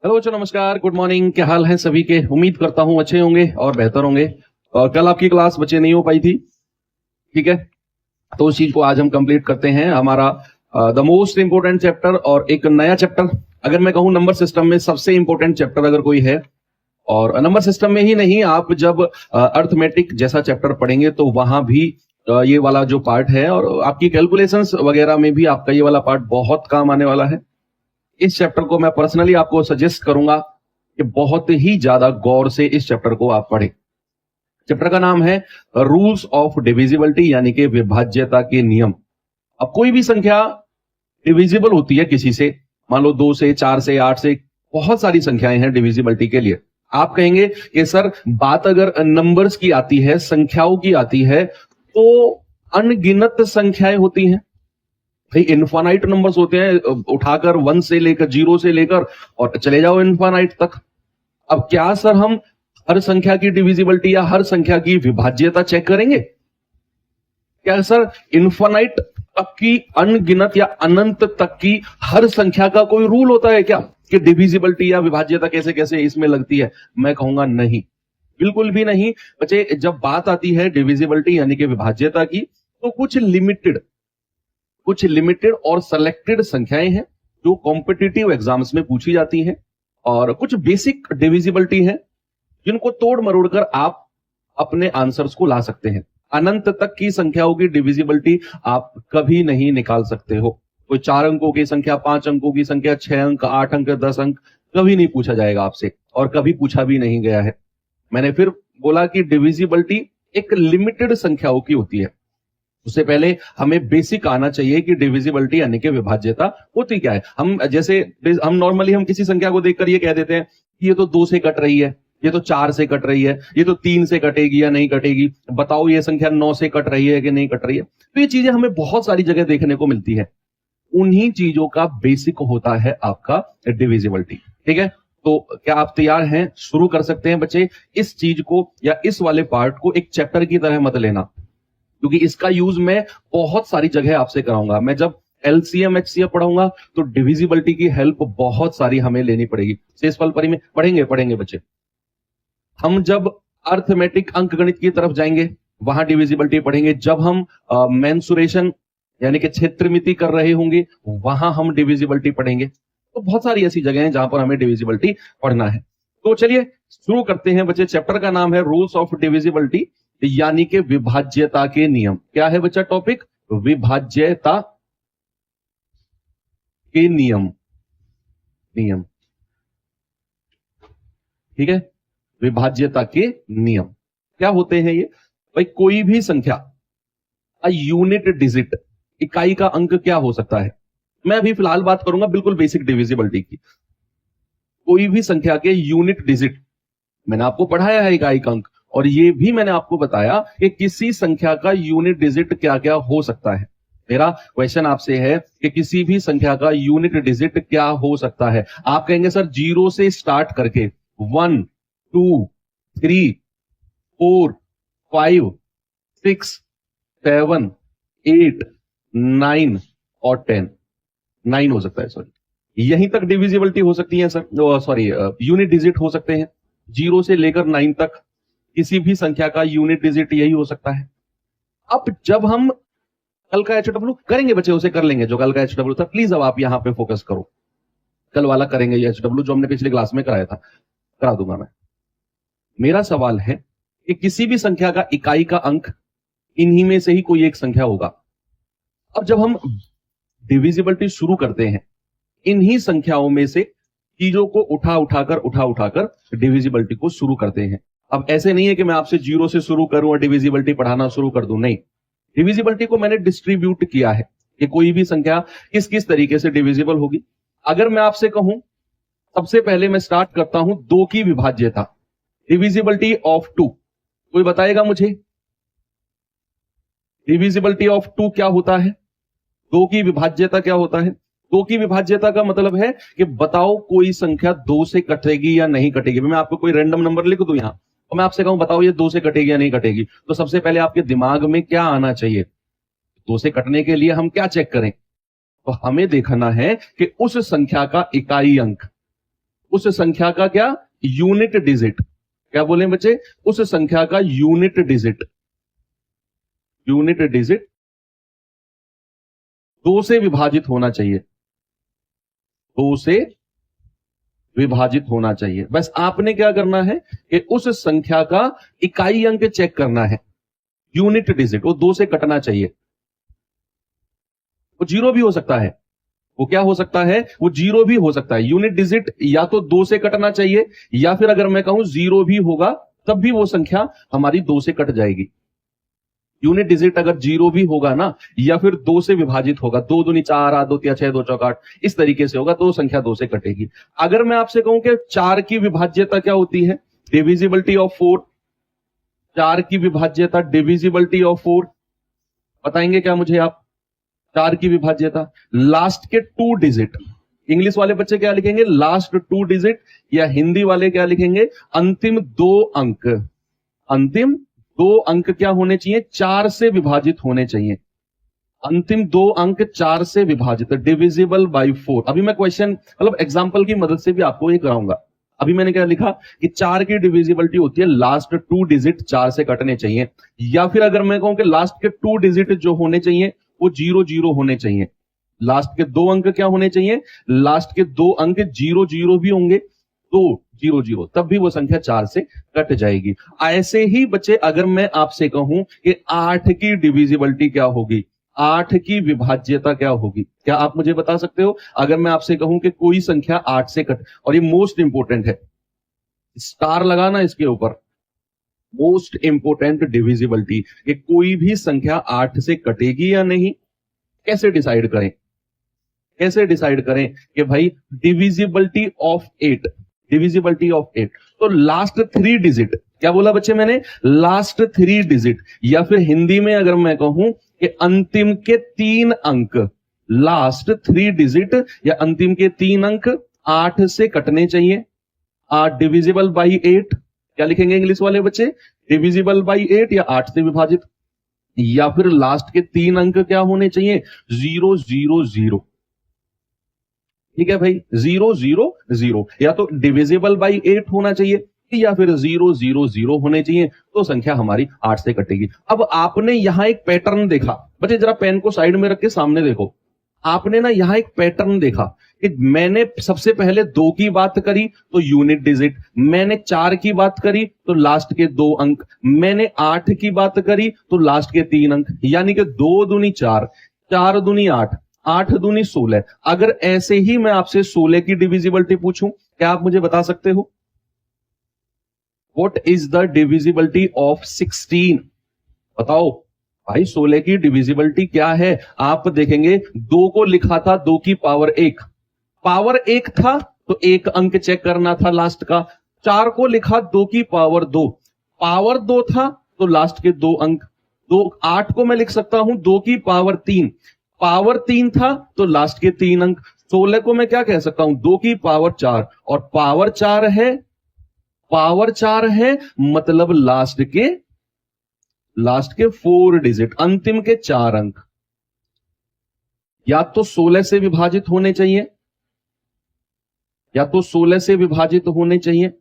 Hello बच्चों, नमस्कार, good morning. क्या हाल है सभी के? उम्मीद करता हूं अच्छे होंगे और बेहतर होंगे। कल आपकी क्लास बच्चे नहीं हो पाई थी, ठीक है? तो उस चीज को आज हम कंप्लीट करते हैं। हमारा द मोस्ट इंपोर्टेंट चैप्टर और एक नया चैप्टर, अगर मैं कहूं नंबर सिस्टम में सबसे इंपोर्टेंट चैप्टर अगर कोई है, और नंबर सिस्टम में ही नहीं, आप जब अर्थमेटिक जैसा चैप्टर पढ़ेंगे तो वहां भी ये वाला जो पार्ट है, और आपकी कैलकुलेशंस वगैरह में भी आपका ये वाला पार्ट बहुत काम आने वाला है। इस चैप्टर को मैं पर्सनली आपको सजेस्ट करूंगा कि बहुत ही ज्यादा गौर से इस चैप्टर को आप पढ़ें। चैप्टर का नाम है रूल्स ऑफ डिविजिबिलिटी, यानी कि विभाज्यता के नियम। अब कोई भी संख्या डिविजिबल होती है किसी से, मान लो 2 से, 4 से, 8 से, बहुत सारी संख्याएं हैं डिविजिबिलिटी के लिए। आप कहेंगे कि सर बात अगर नंबर्स की आती है, संख्याओं की आती है, तो अनगिनत संख्याएं होती हैं भाई। इनफाइनाइट नंबर्स होते हैं, उठाकर 1 से लेकर 0 से लेकर और चले जाओ इनफाइनाइट तक। अब क्या सर हम हर संख्या की डिविजिबिलिटी या हर संख्या की विभाज्यता चेक करेंगे? क्या सर इनफाइनाइट तक की, अनगिनत या अनंत तक की हर संख्या का कोई रूल होता है क्या कि डिविजिबिलिटी या विभाज्यता कैसे कैसे इसमें लगती है? मैं कहूंगा नहीं, बिल्कुल भी नहीं। बच्चे, जब बात आती है डिविजिबिलिटी यानी कि विभाज्यता की, तो कुछ लिमिटेड और सेलेक्टेड संख्याएं हैं जो कॉम्पिटिटिव एग्जाम्स में पूछी जाती हैं, और कुछ बेसिक डिविजिबिलिटी है जिनको तोड़ मरोड़ कर आप अपने आंसर्स को ला सकते हैं। अनंत तक की संख्याओं की डिविजिबिलिटी आप कभी नहीं निकाल सकते हो। कोई 4 अंकों की संख्या, 5 अंकों की संख्या, 6 अंक, 8 अंक, 10 अंक कभी नहीं पूछा जाएगा आपसे, और कभी पूछा भी नहीं गया है। मैंने फिर बोला कि डिविजिबिलिटी एक लिमिटेड संख्याओं की होती है। उससे पहले हमें बेसिक आना चाहिए कि डिविजिबिलिटी यानी कि विभाज्यता होती क्या है। हम नॉर्मली हम किसी संख्या को देखकर ये कह देते हैं कि ये तो 2 से कट रही है, ये तो 4 से कट रही है, ये तो 3 से कटेगी या नहीं कटेगी, बताओ ये संख्या 9 से कट रही है कि नहीं कट रही है। तो ये चीजें हमें बहुत सारी जगह देखने को मिलती है। उन्हीं चीजों का बेसिक होता है आपका डिविजिबिलिटी, ठीक है? तो क्या आप तैयार हैं? शुरू कर सकते हैं बच्चे। इस चीज को या इस वाले पार्ट को एक चैप्टर की तरह मत लेना, क्योंकि इसका यूज मैं बहुत सारी जगह आपसे कराऊंगा। मैं जब एलसीएम एचसीएफ पढ़ाऊंगा तो डिविजिबिलिटी की हेल्प बहुत सारी हमें लेनी पड़ेगी। शेषफल परी में पढ़ेंगे बच्चे। हम जब अर्थमेटिक अंकगणित की तरफ जाएंगे वहां डिविजिबिलिटी पढ़ेंगे। जब हम मेंसुरेशन यानी कि क्षेत्रमिति कर रहे होंगे वहां हम डिविजिबिलिटी पढ़ेंगे। तो बहुत सारी ऐसी जगह हैं जहां पर हमें डिविजिबिलिटी पढ़ना है। तो चलिए शुरू करते हैं बच्चे। चैप्टर का नाम है रूल्स ऑफ डिविजिबिलिटी, यानी कि विभाज्यता के नियम। क्या है बच्चा टॉपिक? विभाज्यता के नियम। ठीक है, विभाज्यता के नियम क्या होते हैं ये? भाई कोई भी संख्या, यूनिट डिजिट, इकाई का अंक क्या हो सकता है? मैं अभी फिलहाल बात करूंगा बिल्कुल बेसिक डिविजिबिलिटी की। कोई भी संख्या के यूनिट डिजिट, मैंने आपको पढ़ाया है इकाई का अंक, और ये भी मैंने आपको बताया कि किसी संख्या का यूनिट डिजिट क्या क्या हो सकता है। मेरा क्वेश्चन आपसे है कि किसी भी संख्या का यूनिट डिजिट क्या हो सकता है? आप कहेंगे सर 0 से स्टार्ट करके 1, 2, 3, 4, 5, 6, 7, 8, 9 और 10। 9 हो सकता है, सॉरी, यहीं तक डिविजिबिलिटी हो सकती है सर, सॉरी, यूनिट डिजिट हो सकते हैं 0 से लेकर 9 तक। किसी भी संख्या का यूनिट डिजिट यही हो सकता है। अब जब हम कल का एचडब्ल्यू करेंगे बच्चे, उसे कर लेंगे जो कल का एचडब्ल्यू था। प्लीज अब आप यहां पे फोकस करो। कल वाला करेंगे ये एचडब्ल्यू जो हमने पिछली क्लास में कराया था, करा दूंगा मैं। मेरा सवाल है कि किसी भी संख्या का इकाई का अंक इन्हीं में से ही कोई एक संख्या होगा। अब जब हम डिविजिबिलिटी शुरू करते हैं, इन्हीं संख्याओं में से चीजों को उठा उठाकर डिविजिबिलिटी को शुरू करते हैं। अब ऐसे नहीं है कि मैं आपसे 0 से शुरू करूं और डिविजिबिलिटी पढ़ाना शुरू कर दूं, नहीं। डिविजिबिलिटी को मैंने डिस्ट्रीब्यूट किया है कि कोई भी संख्या किस किस तरीके से डिविजिबल होगी। अगर मैं आपसे कहूं, सबसे पहले मैं स्टार्ट करता हूं 2 की विभाज्यता, डिविजिबिलिटी ऑफ 2। कोई बताएगा मुझे डिविजिबिलिटी ऑफ 2 क्या होता है? 2 की विभाज्यता क्या होता है? 2 की विभाज्यता का मतलब है कि बताओ कोई संख्या 2 से कटेगी या नहीं कटेगी। मैं आपको कोई रैंडम नंबर लिख दूं यहां और मैं आपसे कहूं बताओ ये 2 से कटेगी या नहीं कटेगी, तो सबसे पहले आपके दिमाग में क्या आना चाहिए? 2 से कटने के लिए हम क्या चेक करें? तो हमें देखना है कि उस संख्या का इकाई अंक, उस संख्या का क्या, यूनिट डिजिट, क्या बोले बच्चे, उस संख्या का यूनिट डिजिट, यूनिट डिजिट 2 से विभाजित होना चाहिए, 2 से विभाजित होना चाहिए। बस आपने क्या करना है कि उस संख्या का इकाई अंक चेक करना है, यूनिट डिजिट, वो 2 से कटना चाहिए। वो 0 भी हो सकता है, वो क्या हो सकता है, वो 0 भी हो सकता है। यूनिट डिजिट या तो 2 से कटना चाहिए, या फिर अगर मैं कहूं 0 भी होगा तब भी वो संख्या हमारी 2 से कट जाएगी। यूनिट डिजिट अगर 0 भी होगा ना, या फिर 2 से विभाजित होगा, 2 दूनी 4, 8 2 3 6 2 4 8, इस तरीके से होगा तो संख्या 2 से कटेगी। अगर मैं आपसे कहूं कि 4 की विभाज्यता क्या होती है, डिविजिबिलिटी ऑफ 4, 4 की विभाज्यता डिविजिबिलिटी ऑफ 4, बताएंगे क्या मुझे आप, 4 की विभाज्यता, लास्ट के 2 डिजिट, इंग्लिश वाले बच्चे क्या लिखेंगे, लास्ट 2 डिजिट, या हिंदी वाले क्या लिखेंगे, अंतिम 2 अंक, अंतिम 2 अंक क्या होने चाहिए, 4 से विभाजित होने चाहिए, अंतिम 2 अंक 4 से विभाजित, डिविजिबल बाय 4। अभी मैं क्वेश्चन मतलब एग्जांपल की मदद से भी आपको ये कराऊंगा। अभी मैंने क्या लिखा कि 4 की डिविजिबिलिटी होती है लास्ट 2 डिजिट 4 से कटने चाहिए, या फिर अगर मैं कहूं कि लास्ट के 2 डिजिट जो होने चाहिए वो 0 0 होने चाहिए, लास्ट के 2 अंक क्या होने चाहिए, लास्ट के 2 अंक 0 0 भी होंगे, तो 0 0, तब भी वो संख्या 4 से कट जाएगी। ऐसे ही बच्चे अगर मैं आपसे कहूं कि 8 की डिविजिबिलिटी क्या होगी, 8 की विभाज्यता क्या होगी, क्या आप मुझे बता सकते हो? अगर मैं आपसे कहूं कि कोई संख्या 8 से कट, और ये मोस्ट इंपोर्टेंट है, स्टार लगाना इसके ऊपर, मोस्ट इंपोर्टेंट डिविजिबिलिटी, कि कोई भी संख्या 8 से कटेगी या नहीं, कैसे डिसाइड करें, कैसे डिसाइड करें कि भाई डिविजिबिलिटी ऑफ 8, डिविजिबिलिटी ऑफ 8, तो लास्ट 3 डिजिट, क्या बोला बच्चे मैंने, लास्ट 3 डिजिट, या फिर हिंदी में अगर मैं कहूं कि अंतिम के 3 अंक, लास्ट 3 डिजिट या अंतिम के 3 अंक 8 से कटने चाहिए, 8 डिविजिबल बाई 8, क्या लिखेंगे इंग्लिश वाले बच्चे, डिविजिबल बाई 8 या 8 से विभाजित, या फिर लास्ट के 3 अंक क्या होने चाहिए, 0 0 0, ठीक है भाई, 0 0 0, या तो डिविजिबल बाई 8 होना चाहिए या फिर 0 0 0 होने चाहिए, तो संख्या हमारी 8 से कटेगी। अब आपने यहां एक पैटर्न देखा, बच्चे जरा पेन को साइड में रख के सामने देखो, आपने ना यहां एक पैटर्न देखा कि मैंने सबसे पहले 2 की बात करी तो यूनिट डिजिट, मैंने 4 की बात करी तो लास्ट के 2 अंक, मैंने 8 की बात करी तो लास्ट के 3 अंक, यानी कि 2 दूनी 4, 4 दूनी 8, 8 दूनी 16। अगर ऐसे ही मैं आपसे 16 की डिविजिबिलिटी पूछूं, क्या आप मुझे बता सकते हो? What is the divisibility of 16? बताओ भाई, 16 की डिविजिबिलिटी क्या है? आप देखेंगे 2 को लिखा था 2 की पावर 1, पावर 1 था तो 1 अंक चेक करना था लास्ट का, 4 को लिखा 2 की पावर 2, पावर 2 था तो लास्ट के 2 अंक, 2 8 को मैं लिख सकता हूं 2 की पावर 3, पावर 3 था तो लास्ट के 3 अंक, 16 को मैं क्या कह सकता हूं 2 की पावर 4, और पावर 4 है, पावर 4 है मतलब लास्ट के 4 डिजिट, अंतिम के 4 अंक या तो 16 से विभाजित होने चाहिए, या तो 16 से विभाजित होने चाहिए,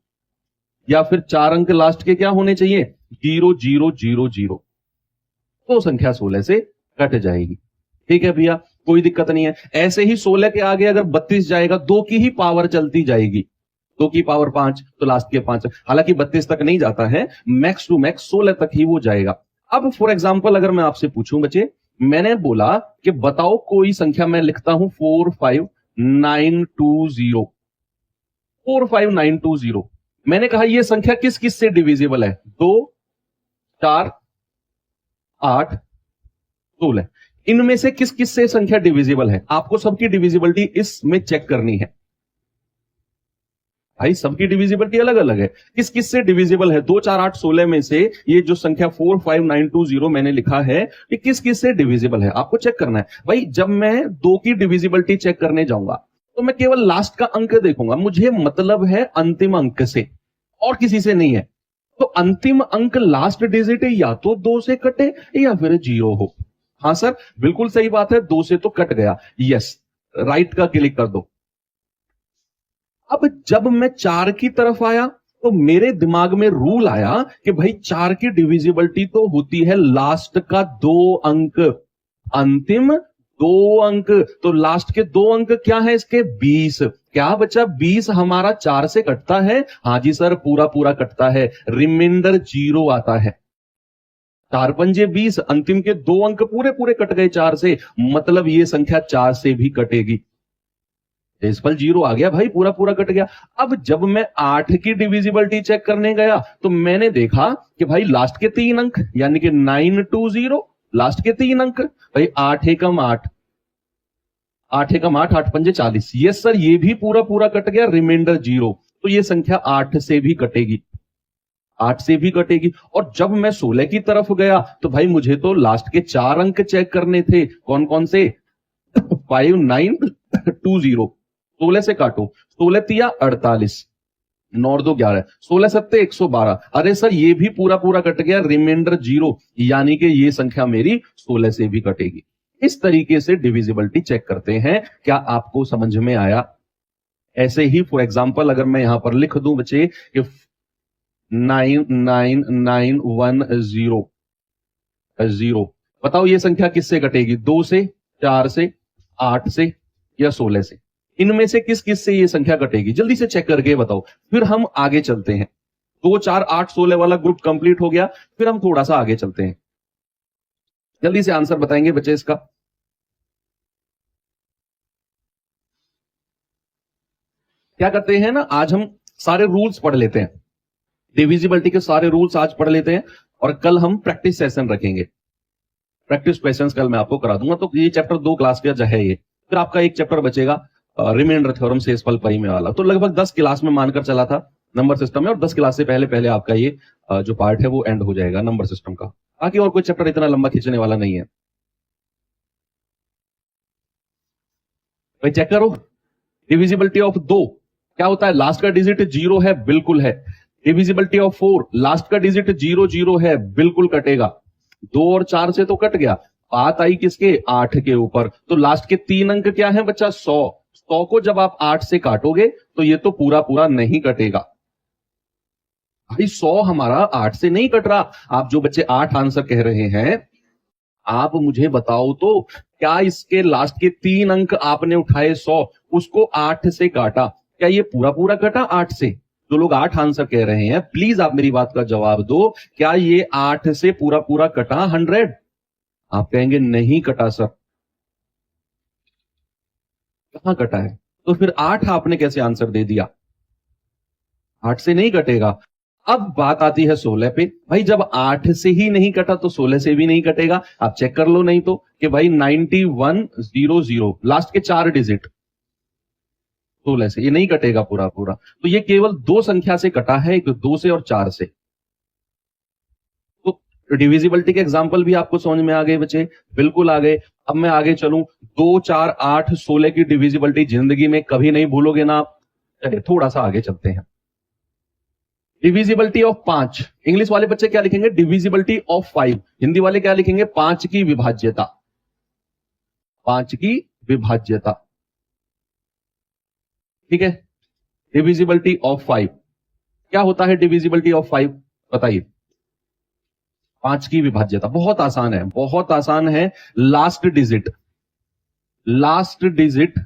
या फिर 4 अंक लास्ट के क्या होने चाहिए, 0 0 0 0, तो संख्या 16 से कट जाएगी। ठीक है भैया, कोई दिक्कत नहीं है। ऐसे ही 16 के आगे अगर 32 जाएगा, 2 की ही पावर चलती जाएगी, 2 की पावर 5 तो लास्ट के 5, हालांकि 32 तक नहीं जाता है, मैक्स टू मैक्स 16 तक ही वो जाएगा। अब फॉर एग्जांपल अगर मैं आपसे पूछूं बच्चे, मैंने बोला कि बताओ कोई संख्या, मैं लिखता हूं 45920, 45920, मैंने कहा यह संख्या किस किस से डिविजिबल है, 2 4 8 16, इनमें से किस किस से संख्या डिविजिबल है? आपको सबकी डिविजिबिलिटी इसमें चेक करनी है भाई, सबकी डिविजिबिलिटी अलग अलग है, किस किस से डिविजिबल है? 2 4 8 16 में से ये जो संख्या 45920 मैंने लिखा है, ये किस किस से डिविजिबल है, आपको चेक करना है भाई। जब मैं 2 की डिविजिबिलिटी चेक करने जाऊंगा तो मैं केवल लास्ट का अंक देखूंगा, मुझे मतलब है अंतिम अंक से और किसी से नहीं है। तो अंतिम अंक लास्ट डिजिट या तो 2 से कटे या फिर 0 हो। हाँ सर, बिल्कुल सही बात है, 2 से तो कट गया, यस, राइट का क्लिक कर दो। अब जब मैं 4 की तरफ आया तो मेरे दिमाग में रूल आया कि भाई 4 की डिविजिबिलिटी तो होती है लास्ट का 2 अंक, अंतिम 2 अंक। तो लास्ट के 2 अंक क्या है इसके? 20। क्या बच्चा 20 हमारा 4 से कटता है? हाँ जी सर, पूरा पूरा कटता है, रिमाइंडर 0 आता है। 4 पंजे 20, अंतिम के 2 अंक पूरे पूरे कट गए 4 से, मतलब ये संख्या 4 से भी कटेगी। डेसिमल 0 आ गया भाई, पूरा पूरा कट गया। अब जब मैं 8 की डिविजिबिलिटी चेक करने गया तो मैंने देखा कि भाई लास्ट के 3 अंक यानी कि 920, लास्ट के 3 अंक भाई 8 एकम 8, 8 एकम 8, 8 पंजे 40। यस सर, ये भी पूरा पूरा कट गया, रिमाइंडर 0। तो ये संख्या 8 से भी कटेगी, 8 से भी कटेगी। और जब मैं 16 की तरफ गया तो भाई मुझे तो लास्ट के 4 अंक चेक करने थे। कौन कौन से? 5920। 16 से काटो, 16 तिया 48, 9 2 11, 16 सत्ते 112। अरे सर ये भी पूरा पूरा कट गया, रिमाइंडर 0, यानी कि ये संख्या मेरी 16 से भी कटेगी। इस तरीके से डिविजिबिलिटी चेक करते हैं। क्या आपको समझ में आया? ऐसे ही फॉर एग्जांपल अगर मैं यहां पर लिख दूं बच्चे कि 99910, बताओ ये संख्या किससे कटेगी? 2 से, 4 से, 8 से या 16 से? इनमें से किस किस से ये संख्या कटेगी? जल्दी से चेक करके बताओ, फिर हम आगे चलते हैं। 2 4 8 16 वाला ग्रुप कंप्लीट हो गया, फिर हम थोड़ा सा आगे चलते हैं। जल्दी से आंसर बताएंगे बच्चे इसका। क्या करते हैं ना, आज हम सारे रूल्स पढ़ लेते हैं, डिविजिबिलिटी के सारे रूल्स आज पढ़ लेते हैं, और कल हम प्रैक्टिस सेशन रखेंगे। प्रैक्टिस क्वेश्चंस कल मैं आपको करा दूंगा। तो ये चैप्टर 2 क्लास का है ये। फिर आपका एक चैप्टर बचेगा रिमाइंडर थ्योरम से शेषफल परिमेय वाला। तो लगभग 10 क्लास में मानकर चला था नंबर सिस्टम में, और 10 क्लास से पहले पहले आपका ये जो पार्ट है वो एंड हो जाएगा नंबर सिस्टम का। बाकी और कोई चैप्टर इतना लंबा खींचने वाला नहीं है। भाई चेक करो, डिविजिबिलिटी ऑफ 2 क्या होता है? लास्ट का डिजिट 0 है, बिल्कुल है। डिविजिबिलिटी ऑफ 4, लास्ट का डिजिट 0 0 है, बिल्कुल कटेगा। 2 और 4 से तो कट गया। बात आई किसके? 8 के ऊपर। तो लास्ट के 3 अंक क्या है बच्चा? 100। 100 को जब आप 8 से काटोगे तो ये तो पूरा पूरा नहीं कटेगा भाई। 100 हमारा 8 से नहीं कट रहा। आप जो बच्चे 8 आंसर कह रहे हैं, आप मुझे बताओ तो, क्या इसके लास्ट के 3 अंक आपने उठाए 100, उसको 8 से काटा, क्या ये पूरा पूरा कटा 8 से? जो लोग 8 आंसर कह रहे हैं, प्लीज आप मेरी बात का जवाब दो, क्या ये 8 से पूरा पूरा कटा 100? आप कहेंगे नहीं कटा सर। कहां कटा है? तो फिर 8 आपने कैसे आंसर दे दिया? 8 से नहीं कटेगा। अब बात आती है 16 पे। भाई जब 8 से ही नहीं कटा तो 16 से भी नहीं कटेगा। आप चेक कर लो नहीं तो, कि भाई 9100, लास्ट के 4 डिजिट 16 से, ये नहीं कटेगा पूरा पूरा। तो ये केवल 2 संख्या से कटा है, एक 2 से और 4 से। तो डिविजिबिलिटी के एग्जांपल भी आपको समझ में आ गए बच्चे? बिल्कुल आ गए। अब मैं आगे चलूं, 2 4 8 16 की डिविजिबिलिटी जिंदगी में कभी नहीं भूलोगे ना आप। चलिए थोड़ा सा आगे चलते हैं। डिविजिबिलिटी ऑफ 5, इंग्लिश वाले बच्चे क्या लिखेंगे? Divisibility of 5। हिंदी वाले क्या लिखेंगे? 5 की विभाज्यता। 5 की विभाज्यता, ठीक है। डिविजिबिलिटी ऑफ 5 क्या होता है? डिविजिबिलिटी ऑफ 5 बताइए। 5 की विभाज्यता बहुत आसान है, बहुत आसान है। लास्ट डिजिट, लास्ट डिजिट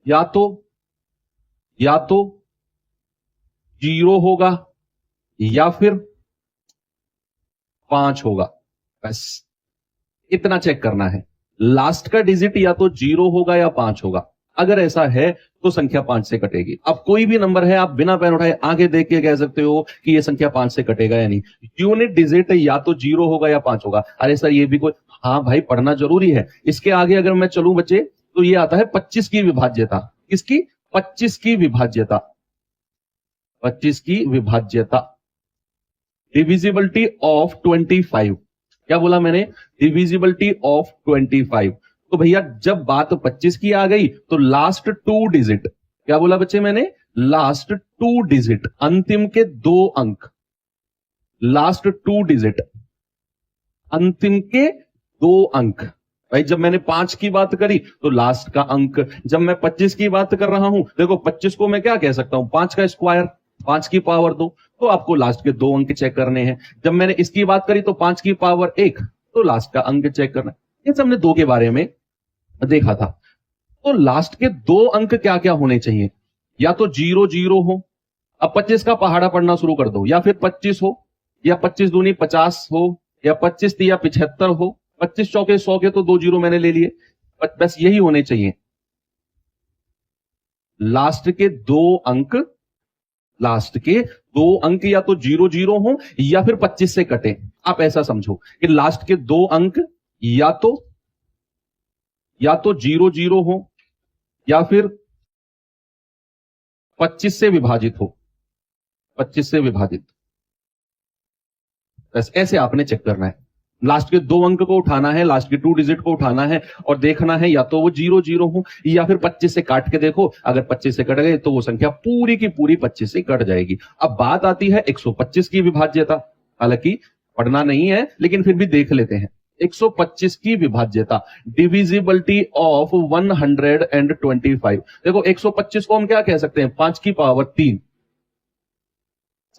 या तो 0 होगा या फिर 5 होगा, बस इतना चेक करना है। लास्ट का डिजिट या तो 0 होगा या 5 होगा। अगर ऐसा है तो संख्या 5 से कटेगी। अब कोई भी नंबर है, आप बिना पेन उठाए आगे देख के कह सकते हो कि यह संख्या 5 से कटेगा या नहीं। यूनिट डिजिट या तो 0 होगा या 5 होगा। अरे सर ये भी कोई, हाँ भाई पढ़ना जरूरी है। इसके आगे अगर मैं चलूं बच्चे तो ये आता है 25 की विभाज्यता। किसकी? 25 की विभाज्यता। 25 की विभाज्यता, डिविजिबिलिटी ऑफ 25। क्या बोला मैंने? Divisibility of 25। तो भैया जब बात 25 की आ गई तो लास्ट 2 डिजिट, क्या बोला बच्चे मैंने? लास्ट 2 डिजिट, अंतिम के 2 अंक, लास्ट 2 डिजिट, अंतिम के 2 अंक भाई जब मैंने 5 की बात करी तो लास्ट का अंक, जब मैं 25 की बात कर रहा हूं, देखो 25 को मैं क्या कह सकता हूं, 5 का स्क्वायर, 5 की पावर 2, तो आपको लास्ट के 2 अंक चेक करने हैं। जब मैंने इसकी बात करी तो 5 की पावर 1, तो लास्ट का अंक चेक करना है। ये सब हमने 2 के बारे में देखा था। तो लास्ट के 2 अंक क्या क्या होने चाहिए, या तो 0 0 हो, अब 25 का पहाड़ा पढ़ना शुरू कर दो, या फिर 25 हो, या 25 दूनी 50 हो, या 25 या 75 हो, 25 चौके 100 के तो 2 जीरो मैंने ले लिए, बस यही होने चाहिए। लास्ट के 2 अंक, लास्ट के 2 अंक या तो 0 0 हो या फिर 25 से कटे। आप ऐसा समझो कि लास्ट के 2 अंक या तो 0 0 हो या फिर 25 से विभाजित हो, 25 से विभाजित, बस ऐसे आपने चेक करना है। लास्ट के 2 अंक को उठाना है, लास्ट के 2 डिजिट को उठाना है और देखना है या तो वो 0 0 हो या फिर 25 से काट के देखो, अगर 25 से कट गए तो वो संख्या पूरी की पूरी 25 से कट जाएगी। अब बात आती है 125 की विभाज्यता, हालांकि पढ़ना नहीं है लेकिन फिर भी देख लेते हैं। 125 की विभाज्यता, डिविजिबिलिटी ऑफ 125। देखो 125 को हम क्या कह सकते हैं, 5 की पावर 3।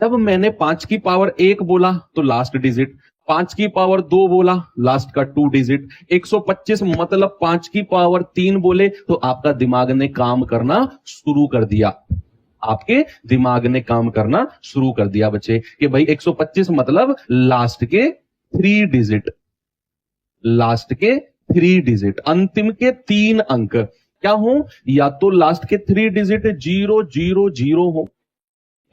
जब मैंने 5 की पावर 1 बोला तो लास्ट डिजिट, 5 की पावर 2 बोला लास्ट का 2 डिजिट, 125 मतलब 5 की पावर 3 बोले तो आपका दिमाग ने काम करना शुरू कर दिया, आपके दिमाग ने काम करना शुरू कर दिया बच्चे, कि भाई 125 मतलब लास्ट के 3 डिजिट, लास्ट के 3 डिजिट, अंतिम के 3 अंक क्या हो, या तो लास्ट के 3 डिजिट 0 0 0 हो,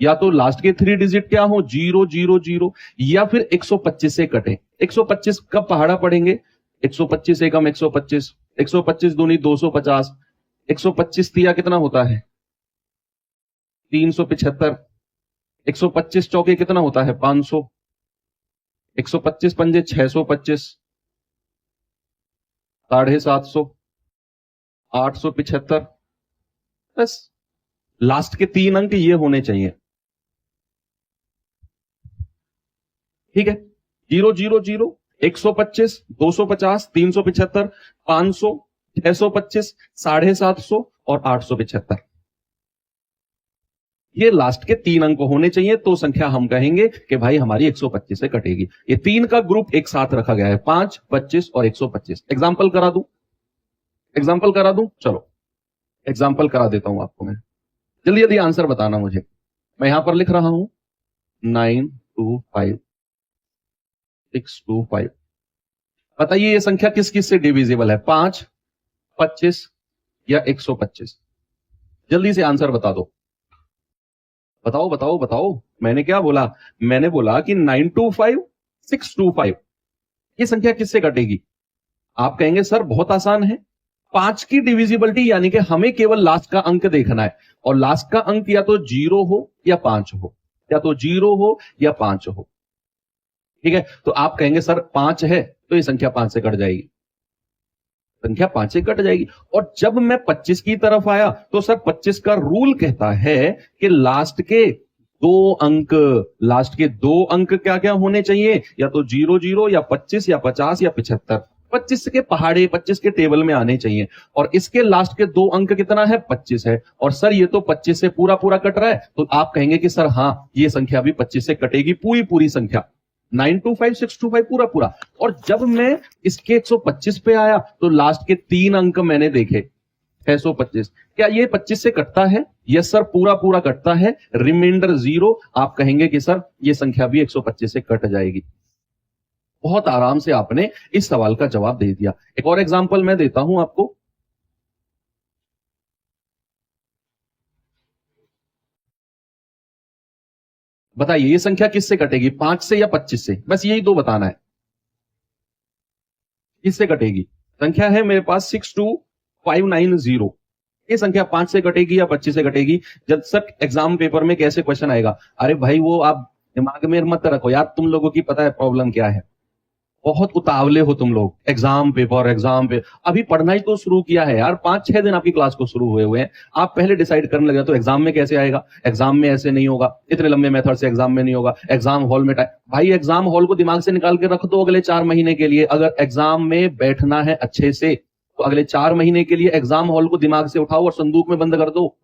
या तो लास्ट के 3 डिजिट क्या हो 0 0 0, या फिर 125 से कटे। 125 कब पहाड़ा पढ़ेंगे, 125 एकम 125, 125 दूनी 250, 125 तिया कितना होता है 375, 125 चौके कितना होता है 500, 125 पंजे 625, 750, 875, बस लास्ट के 3 अंक ये होने चाहिए। ठीक है, 0 0 0, 125, 250, 375, 500, 625, 750 और 875, ये लास्ट के 3 अंक होने चाहिए, तो संख्या हम कहेंगे कि भाई हमारी 125 से कटेगी। ये 3 का ग्रुप एक साथ रखा गया है, 5, 25 और 125। एग्जाम्पल करा दूं, एग्जाम्पल करा दूं, चलो एग्जाम्पल करा देता हूं आपको मैं, जल्दी जल्दी आंसर बताना मुझे। मैं यहां पर लिख रहा हूं 925 625। बताइए ये संख्या किस किस से डिविजिबल है, 5, 25 या 125? जल्दी से आंसर बता दो, बताओ बताओ बताओ। मैंने क्या बोला, मैंने बोला कि 925 625, ये संख्या किससे कटेगी? आप कहेंगे सर बहुत आसान है, 5 की डिविजिबिलिटी, यानी कि हमें केवल लास्ट का अंक देखना है, और लास्ट का अंक या तो 0 हो या 5 हो, या तो 0 हो या 5 हो। ठीक है, तो आप कहेंगे सर 5 है तो ये संख्या 5 से कट जाएगी, संख्या 5 से कट जाएगी। और जब मैं 25 की तरफ आया तो सर 25 का रूल कहता है कि लास्ट के 2 अंक, लास्ट के 2 अंक क्या क्या होने चाहिए, या तो 0 0 या 25 या 50 या 75। 25 के पहाड़े 25 के टेबल में आने चाहिए, और इसके लास्ट के 2 अंक कितना है 25 है, और सर ये तो 25 से पूरा पूरा कट रहा है, तो आप कहेंगे कि सर हाँ ये संख्या भी 25 से कटेगी, पूरी पूरी संख्या 925 625 पूरा पूरा। और जब मैं इसके 125 पे आया तो लास्ट के 3 अंक मैंने देखे 625, क्या ये 25 से कटता है? यस सर पूरा पूरा कटता है, रिमाइंडर 0। आप कहेंगे कि सर ये संख्या भी 125 से कट जाएगी। बहुत आराम से आपने इस सवाल का जवाब दे दिया। एक और एग्जांपल मैं देता हूं आपको, बताइए ये संख्या किससे कटेगी, 5 से या 25 से? बस यही 2 बताना है, किससे कटेगी? संख्या है मेरे पास 62590, ये संख्या 5 से कटेगी या 25 से कटेगी? जब सर एग्जाम पेपर में कैसे क्वेश्चन आएगा, अरे भाई वो आप दिमाग में मत रखो यार, तुम लोगों की पता है प्रॉब्लम क्या है, बहुत उतावले हो तुम लोग, एग्जाम पे अभी पढ़ना ही तो शुरू किया है यार, 5-6 दिन आपकी क्लास को शुरू हुए हैं, आप पहले डिसाइड करने लगे तो एग्जाम में कैसे आएगा, एग्जाम में ऐसे नहीं होगा, इतने लंबे मेथड से एग्जाम में नहीं होगा, एग्जाम हॉल में भाई एग्जाम हॉल को दिमाग से निकाल के रख दो अगले 4 महीने के लिए। अगर एग्जाम में बैठना है अच्छे से तो अगले 4 महीने के लिए एग्जाम हॉल को दिमाग से उठाओ और संदूक में बंद कर दो।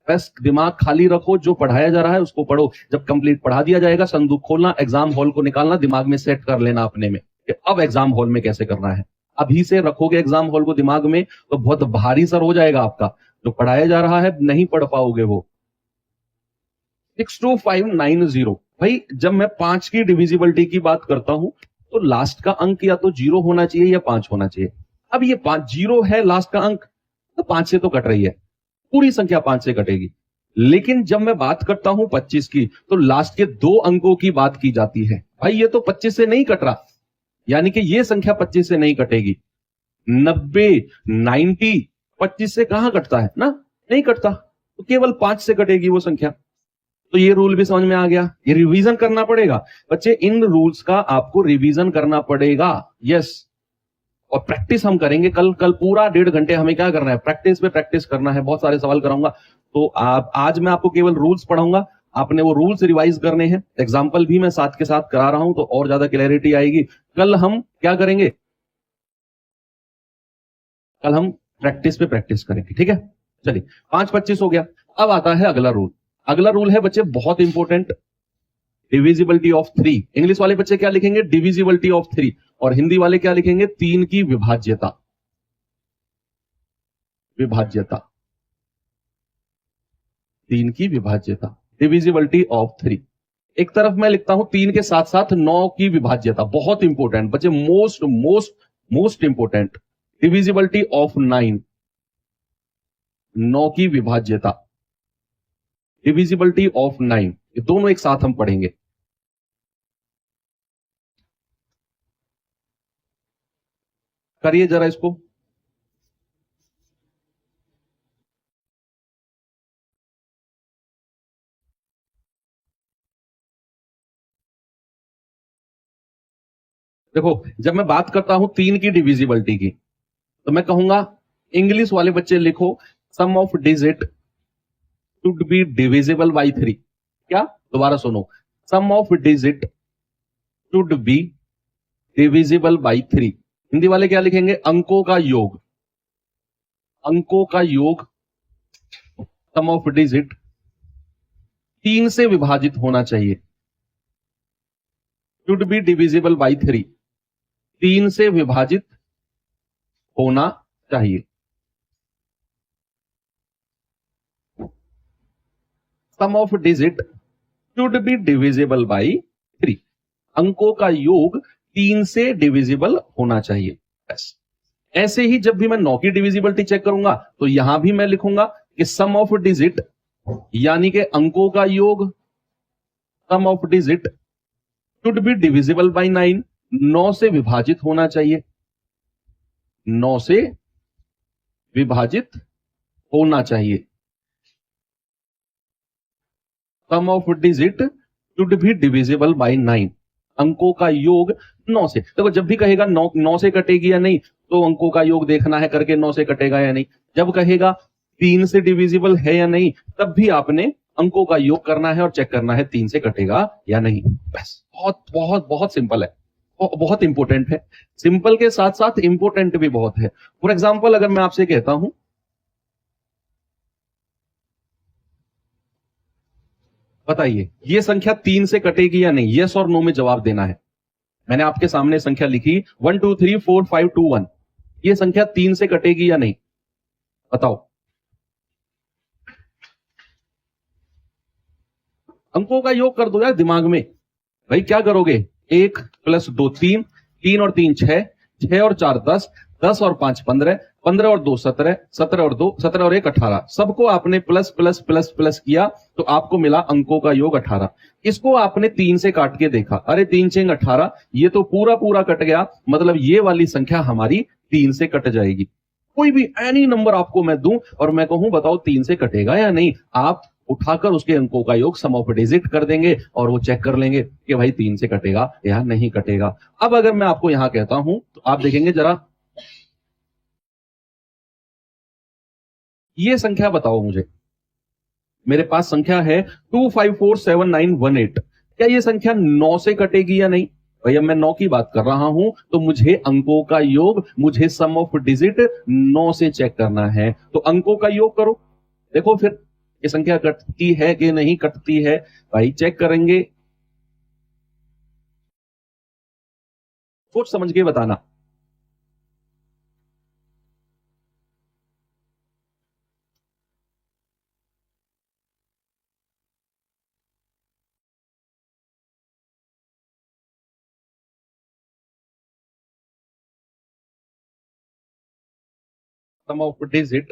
बस दिमाग खाली रखो, जो पढ़ाया जा रहा है उसको पढ़ो, जब कंप्लीट पढ़ा दिया जाएगा संदूक खोलना, एग्जाम हॉल को निकालना, दिमाग में सेट कर लेना अपने में कि अब एग्जाम हॉल में कैसे करना है। अभी से रखोगे एग्जाम हॉल को दिमाग में तो बहुत भारी सर हो जाएगा आपका, जो पढ़ाया जा रहा है नहीं पढ़ पाओगे वो। 62590 भाई, जब मैं 5 की डिविजिबिलिटी की बात करता हूं तो लास्ट का अंक या तो 0 होना चाहिए या 5 होना चाहिए। अब ये 5 0 है लास्ट का अंक, तो 5 से तो कट रही है, पूरी संख्या 5 से कटेगी। लेकिन जब मैं बात करता हूं 25 की तो लास्ट के 2 अंकों की बात की जाती है। भाई ये तो 25 से नहीं कट रहा, यानी कि ये संख्या 25 से नहीं कटेगी। 90 90 25 से कहां कटता है ना, नहीं कटता, तो केवल 5 से कटेगी वो संख्या। तो ये रूल भी समझ में आ गया, ये रिवीजन करना पड़ेगा बच्चे, इन रूल्स का आपको रिवीजन करना पड़ेगा। यस, और प्रैक्टिस हम करेंगे कल पूरा 1.5 घंटे हमें क्या करना है, प्रैक्टिस पे प्रैक्टिस करना है। बहुत सारे सवाल कराऊंगा, तो आज मैं आपको केवल रूल्स पढ़ाऊंगा, आपने वो रूल्स रिवाइज करने हैं। एग्जाम्पल भी मैं साथ के साथ करा रहा हूं तो और ज्यादा क्लैरिटी आएगी। कल हम क्या करेंगे, कल हम प्रैक्टिस पे प्रैक्टिस करेंगे, ठीक है। चलिए 5-25 हो गया। अब आता है अगला रूल। अगला रूल है बच्चे बहुत इंपॉर्टेंट, डिविजिबिलिटी ऑफ 3। इंग्लिश वाले बच्चे क्या लिखेंगे, डिविजिबिलिटी ऑफ 3, और हिंदी वाले क्या लिखेंगे, 3 की विभाज्यता। विभाज्यता, 3 की विभाज्यता, डिविजिबिलिटी ऑफ 3। एक तरफ मैं लिखता हूं 3 के साथ साथ 9 की विभाज्यता, बहुत इंपॉर्टेंट बच्चे, मोस्ट इंपॉर्टेंट, डिविजिबिलिटी ऑफ 9, 9 की विभाज्यता, डिविजिबिलिटी ऑफ 9, ये दोनों एक साथ हम पढ़ेंगे। करिए जरा इसको। देखो, जब मैं बात करता हूं 3 की डिविजिबिलिटी की तो मैं कहूंगा, इंग्लिश वाले बच्चे लिखो, sum of digit should be divisible by 3। क्या, दोबारा सुनो, sum of digit should be divisible by 3। Hindi वाले क्या लिखेंगे, अंकों का योग, अंकों का योग, सम ऑफ डिजिट 3 से विभाजित होना चाहिए, शुड बी डिविजिबल बाई 3, 3 से विभाजित होना चाहिए। Sum of digit should be divisible by 3, अंकों का योग 3 से डिविजिबल होना चाहिए। ऐसे ही जब भी मैं 9 की डिविजिबिलिटी चेक करूंगा तो यहां भी मैं लिखूंगा कि सम ऑफ डिजिट, यानी कि अंकों का योग, sum of digit should be divisible by 9, 9 से विभाजित होना चाहिए, 9 से विभाजित होना चाहिए। Sum of digit should be divisible by 9, अंकों का योग 9 से। देखो, जब भी कहेगा 9 से कटेगी या नहीं, तो अंकों का योग देखना है करके 9 से कटेगा या नहीं। जब कहेगा 3 से डिविजिबल है या नहीं, तब भी आपने अंकों का योग करना है और चेक करना है 3 से कटेगा या नहीं। बस, बहुत बहुत बहुत सिंपल है, बहुत इंपॉर्टेंट है। सिंपल के साथ साथ इंपॉर्टेंट भी बहुत है। फॉर एग्जाम्पल, अगर मैं आपसे कहता हूं, बताइए ये संख्या 3 से कटेगी या नहीं, यस और नो में जवाब देना है। मैंने आपके सामने संख्या लिखी 1 2 3 4 5 2 1, ये संख्या 3 से कटेगी या नहीं, बताओ। अंकों का योग कर दो यार दिमाग में। भाई क्या करोगे, 1 + 2 3, 3 और 3 6, 6 और 4 10, 10 और 5 15, 15 और 2 17, 17 और 2 17 और 1 18। सबको आपने प्लस प्लस प्लस प्लस किया तो आपको मिला अंकों का योग 18। इसको आपने 3 से काट के देखा, अरे 3 6 18, ये तो पूरा पूरा कट गया, मतलब ये वाली संख्या हमारी 3 से कट जाएगी। कोई भी एनी नंबर आपको मैं दूं और मैं कहूं बताओ 3 से कटेगा या नहीं, आप उठाकर उसके अंकों का योग सम ऑफ डिजिट कर देंगे और वो चेक कर लेंगे कि भाई 3 से कटेगा या नहीं कटेगा। अब अगर मैं आपको यहां कहता हूं तो आप देखेंगे जरा, ये संख्या बताओ मुझे, मेरे पास संख्या है 2547918, क्या ये संख्या 9 से कटेगी या नहीं? भैया मैं 9 की बात कर रहा हूं तो मुझे अंकों का योग, मुझे सम ऑफ डिजिट 9 से चेक करना है, तो अंकों का योग करो, देखो फिर ये संख्या कटती है कि नहीं कटती है। भाई चेक करेंगे, सोच समझ के बताना। सम ऑफ डिजिट,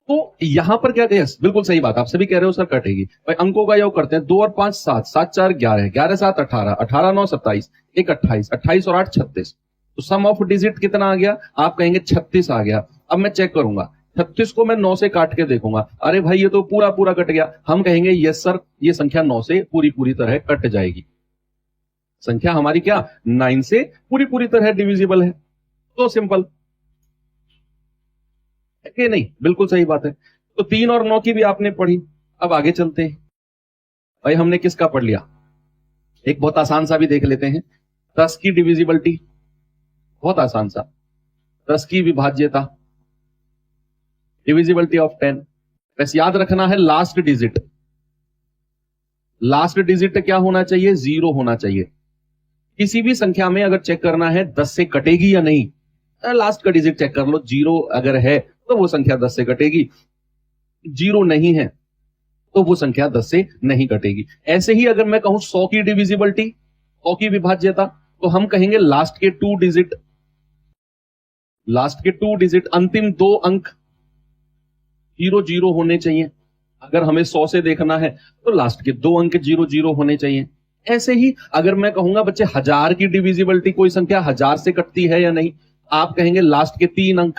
तो यहां पर क्या कहें, बिल्कुल सही बात, आप सभी कह रहे हो सर कटेगी। भाई अंकों का योग करते हैं, 2 और 5 7, 7 4 11, 11 7 18, 18 9 27, 1 28, 28 और 8 36, तो सम ऑफ डिजिट कितना आ गया? आप कहेंगे 36 आ गया। अब मैं चेक करूंगा, 36 को मैं 9 से काट के देखूंगा, अरे भाई ये तो पूरा पूरा कट गया। हम कहेंगे यस सर, ये संख्या 9 से पूरी पूरी तरह कट जाएगी। संख्या हमारी क्या 9 से पूरी पूरी तरह डिविजिबल है, तो सिंपल है कि नहीं? बिल्कुल सही बात है। तो 3 और 9 की भी आपने पढ़ी। अब आगे चलते हैं, भाई हमने किसका पढ़ लिया, एक बहुत आसान सा भी देख लेते हैं, 10 की डिविजिबिलिटी, बहुत आसान सा, 10 की विभाज्यता, डिविजिबिलिटी ऑफ 10। बस याद रखना है लास्ट डिजिट, लास्ट डिजिट क्या होना चाहिए? 0 होना चाहिए। किसी भी संख्या में अगर चेक करना है 10 से कटेगी या नहीं, लास्ट का डिजिट चेक कर लो, 0 अगर है तो वो संख्या 10 से कटेगी, 0 नहीं है तो वो संख्या 10 से नहीं कटेगी। ऐसे ही अगर मैं कहूं 100 की डिविजिबिलिटी, 100 की विभाज्यता, तो हम कहेंगे लास्ट के 2 डिजिट, लास्ट के 2 डिजिट, अंतिम 2 अंक 0 0 होने चाहिए। अगर हमें 100 से देखना है तो लास्ट के 2 अंक 0 0 होने चाहिए। ऐसे ही अगर मैं कहूंगा बच्चे 1000 की डिविजिबिलिटी, कोई संख्या 1000 से कटती है या नहीं, आप कहेंगे लास्ट के 3 अंक,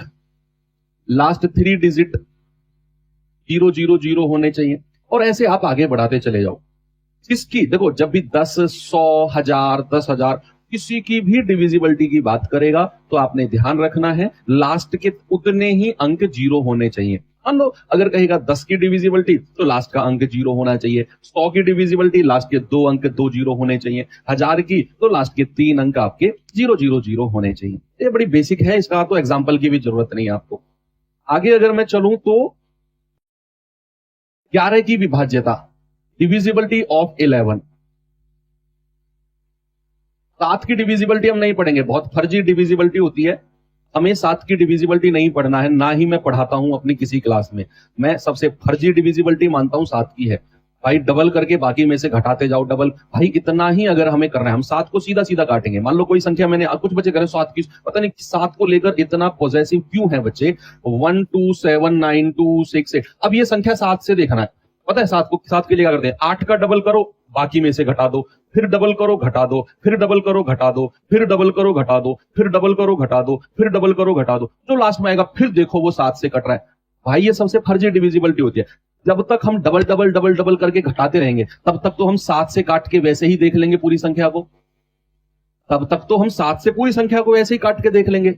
लास्ट 3 डिजिट 0 0 0 होने चाहिए। और ऐसे आप आगे बढ़ाते चले जाओ। किसकी, देखो जब भी 10 100 1000 10,000 किसी की भी डिविजिबिलिटी की बात करेगा तो आपने ध्यान रखना है लास्ट के उतने ही अंक 0 होने चाहिए। मान लो अगर कहेगा 10 की डिविजिबिलिटी तो लास्ट का अंक 0 होना चाहिए, 100 की डिविजिबिलिटी लास्ट के 2 अंक 2 0 होने चाहिए, 1000 की तो लास्ट के 3 अंक आपके 0 0 0 होने चाहिए। ये बड़ी बेसिक है, इसका तो एग्जाम्पल की भी जरूरत नहीं है आपको। आगे अगर मैं चलूं तो 11 की विभाज्यता, डिविजिबिलिटी ऑफ 11, 7 की डिविजिबिलिटी हम नहीं पढ़ेंगे, बहुत फर्जी डिविजिबिलिटी होती है, हमें 7 की डिविजिबिलिटी नहीं पढ़ना है, ना ही मैं पढ़ाता हूं अपनी किसी क्लास में। मैं सबसे फर्जी डिविजिबिलिटी मानता हूं 7 की है। भाई डबल करके बाकी में से घटाते जाओ, डबल, भाई इतना ही अगर हमें करना है, हम 7 को सीधा सीधा काटेंगे। मान लो कोई संख्या, मैंने कुछ बच्चे करें 7 की, पता नहीं 7 को लेकर इतना पॉजेसिव क्यों है बच्चे, 1 2 7 9 2 6 8। अब ये संख्या 7 से देखना है, पता है 7 को 7 के लिए क्या करते हैं, 8 का डबल करो बाकी में से घटा दो, फिर डबल करो घटा दो, फिर डबल करो घटा दो, फिर डबल करो घटा दो, फिर डबल करो घटा दो, फिर डबल करो घटा दो, जो लास्ट में आएगा फिर देखो वो 7 से कट रहा है। भाई ये सबसे फर्जी डिविजिबिलिटी होती है। जब तक हम डबल डबल डबल डबल करके घटाते रहेंगे तब तक तो हम 7 से काट के वैसे ही देख लेंगे पूरी संख्या को, तब तक तो हम 7 से पूरी संख्या को वैसे ही काट के देख लेंगे।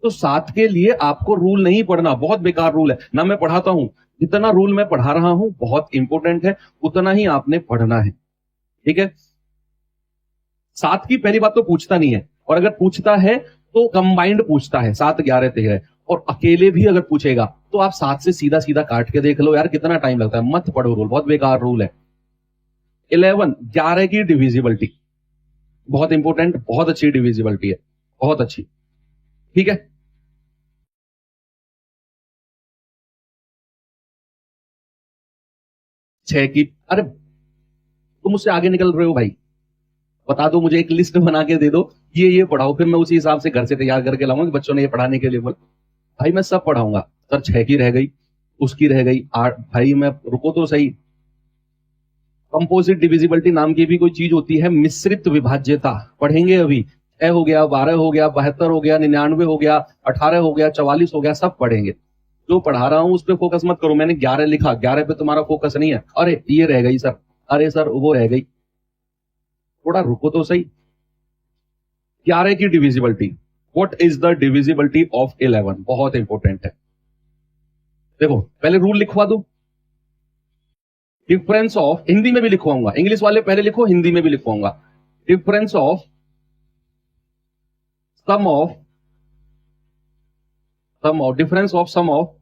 तो 7 के लिए आपको रूल नहीं पढ़ना, बहुत बेकार रूल है ना, मैं पढ़ाता हूं, जितना रूल मैं पढ़ा रहा हूं बहुत इंपॉर्टेंट है, उतना ही आपने पढ़ना है, ठीक है। 7 की पहली बात तो पूछता नहीं है, और अगर पूछता है तो कंबाइंड पूछता है, 7 11 13, और अकेले भी अगर पूछेगा तो आप 7 से सीधा सीधा काट के देख लो यार, कितना टाइम लगता है, मत पढ़ो रूल, बहुत बेकार रूल है। 11 की डिविजिबिलिटी बहुत इंपॉर्टेंट, बहुत अच्छी डिविजिबिलिटी है, बहुत अच्छी, ठीक है। छह की, अरे तुम मुझसे आगे निकल रहे हो भाई, बता दो मुझे, एक लिस्ट बना के दे दो, ये पढ़ाओ, फिर मैं उसी हिसाब से घर से तैयार करके लाऊंगा कि बच्चों ने ये पढ़ाने के लिए बोल। भाई मैं सब पढ़ाऊंगा सर, 6 की रह गई, उसकी रह गई 8, भाई मैं रुको तो सही। कंपोजिट डिविजिबिलिटी नाम की भी कोई चीज होती है, मिश्रित विभाज्यता पढ़ेंगे अभी, 6 हो गया, 12 हो गया, 72 हो गया, 99 हो गया, 18 हो गया, 44 हो गया, सब पढ़ेंगे। जो पढ़ा रहा हूं उस पर फोकस मत करो। मैंने 11 लिखा, 11 पे तुम्हारा फोकस नहीं है, अरे ये रह गई सर, अरे सर वो रह गई, थोड़ा रुको तो सही। 11 की divisibility, what is the divisibility of 11, बहुत इंपॉर्टेंट है। देखो पहले रूल लिखवा दो, डिफरेंस ऑफ, हिंदी में भी लिखवाऊंगा, इंग्लिश वाले पहले लिखो, हिंदी में भी लिखवाऊंगा। Difference of sum of difference of sum of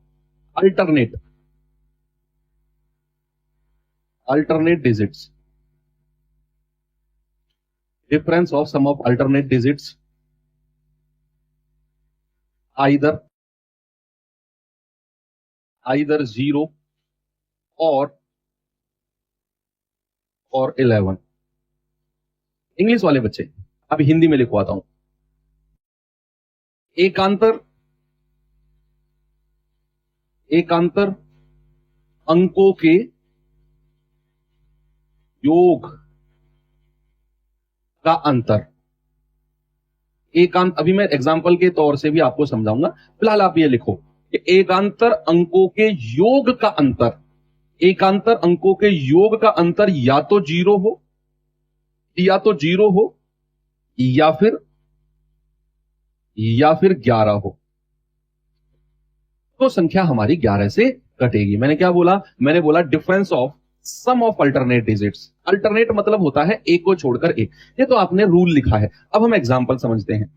alternate digits, difference of sum of alternate digits either 0 or 11। English वाले बच्चे अब हिंदी में लिखवाता हूं। एकांतर अंकों के योग का अंतर, अभी मैं एग्जांपल के तौर से भी आपको समझाऊंगा, फिलहाल आप ये लिखो कि एकांतर अंकों के योग का अंतर, एकांतर अंकों के योग का अंतर या तो 0 हो या फिर 11 हो, तो संख्या हमारी 11 से कटेगी। मैंने क्या बोला? मैंने बोला difference of sum of alternate digits. Alternate मतलब होता है एक को छोड़कर एक, ये तो आपने रूल लिखा है। अब हम एग्जांपल समझते हैं।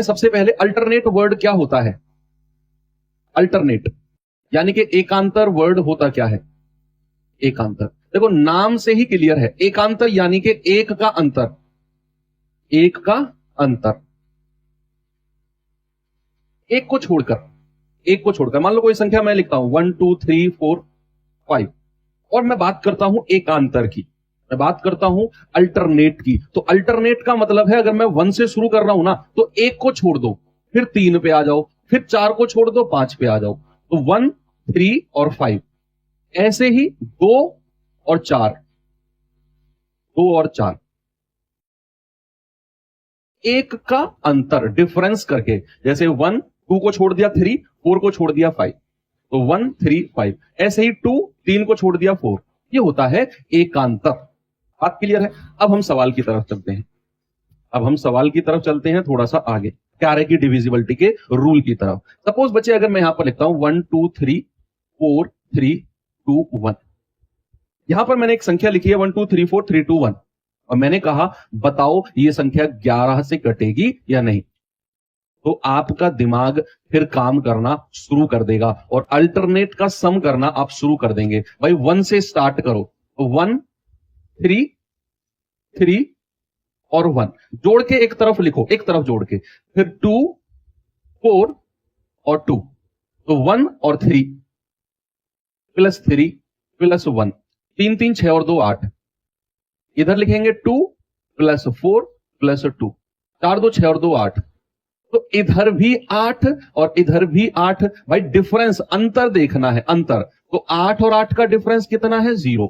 सबसे पहले अल्टरनेट वर्ड क्या होता है? अल्टरनेट यानी कि एकांतर वर्ड होता क्या है? एकांतर, देखो नाम से ही क्लियर है, एकांतर यानी कि एक का अंतर, एक को छोड़कर, मान लो कोई संख्या मैं लिखता हूं 1 2 3 4 5, और मैं बात करता हूं एकांतर की, मैं बात करता हूं अल्टरनेट की। तो अल्टरनेट का मतलब है अगर मैं 1 से शुरू कर रहा हूं ना, तो 1 को छोड़ दो, फिर 3 पे आ जाओ, फिर 4 को छोड़ दो, 5 पे आ जाओ। तो 1 3 और 5, ऐसे ही 2 और 4, एक का अंतर डिफरेंस करके, जैसे 1 2 को छोड़ दिया 3, 4 को छोड़ दिया 5, तो 1 3 5, ऐसे ही 2 3 को छोड़ दिया 4, ये होता है एकांतर। बात क्लियर है? अब हम सवाल की तरफ चलते हैं, थोड़ा सा आगे 11 की डिविजिबिलिटी के रूल की तरफ। सपोज बच्चे अगर मैं यहां पर लिखता हूं 1 2 3 4 3 2 1, यहां पर मैंने एक संख्या लिखी है 1 2 3 4 3 2 1, और मैंने कहा बताओ ये संख्या 11 से कटेगी या नहीं। तो आपका दिमाग फिर काम करना शुरू कर देगा और अल्टरनेट का सम करना आप शुरू कर देंगे। भाई 1 से स्टार्ट करो, 1 3 3 और 1 जोड़ के एक तरफ लिखो, एक तरफ जोड़ के, फिर 2 4 और 2, तो 1 और 3 प्लस 3 प्लस 1, 3 3 6 और 2 8, इधर लिखेंगे 2 प्लस 4 प्लस 2, 4 2 6 और 2 8, तो इधर भी 8 और इधर भी 8। भाई डिफरेंस, अंतर देखना है, अंतर। तो 8 और 8 का डिफरेंस कितना है? 0।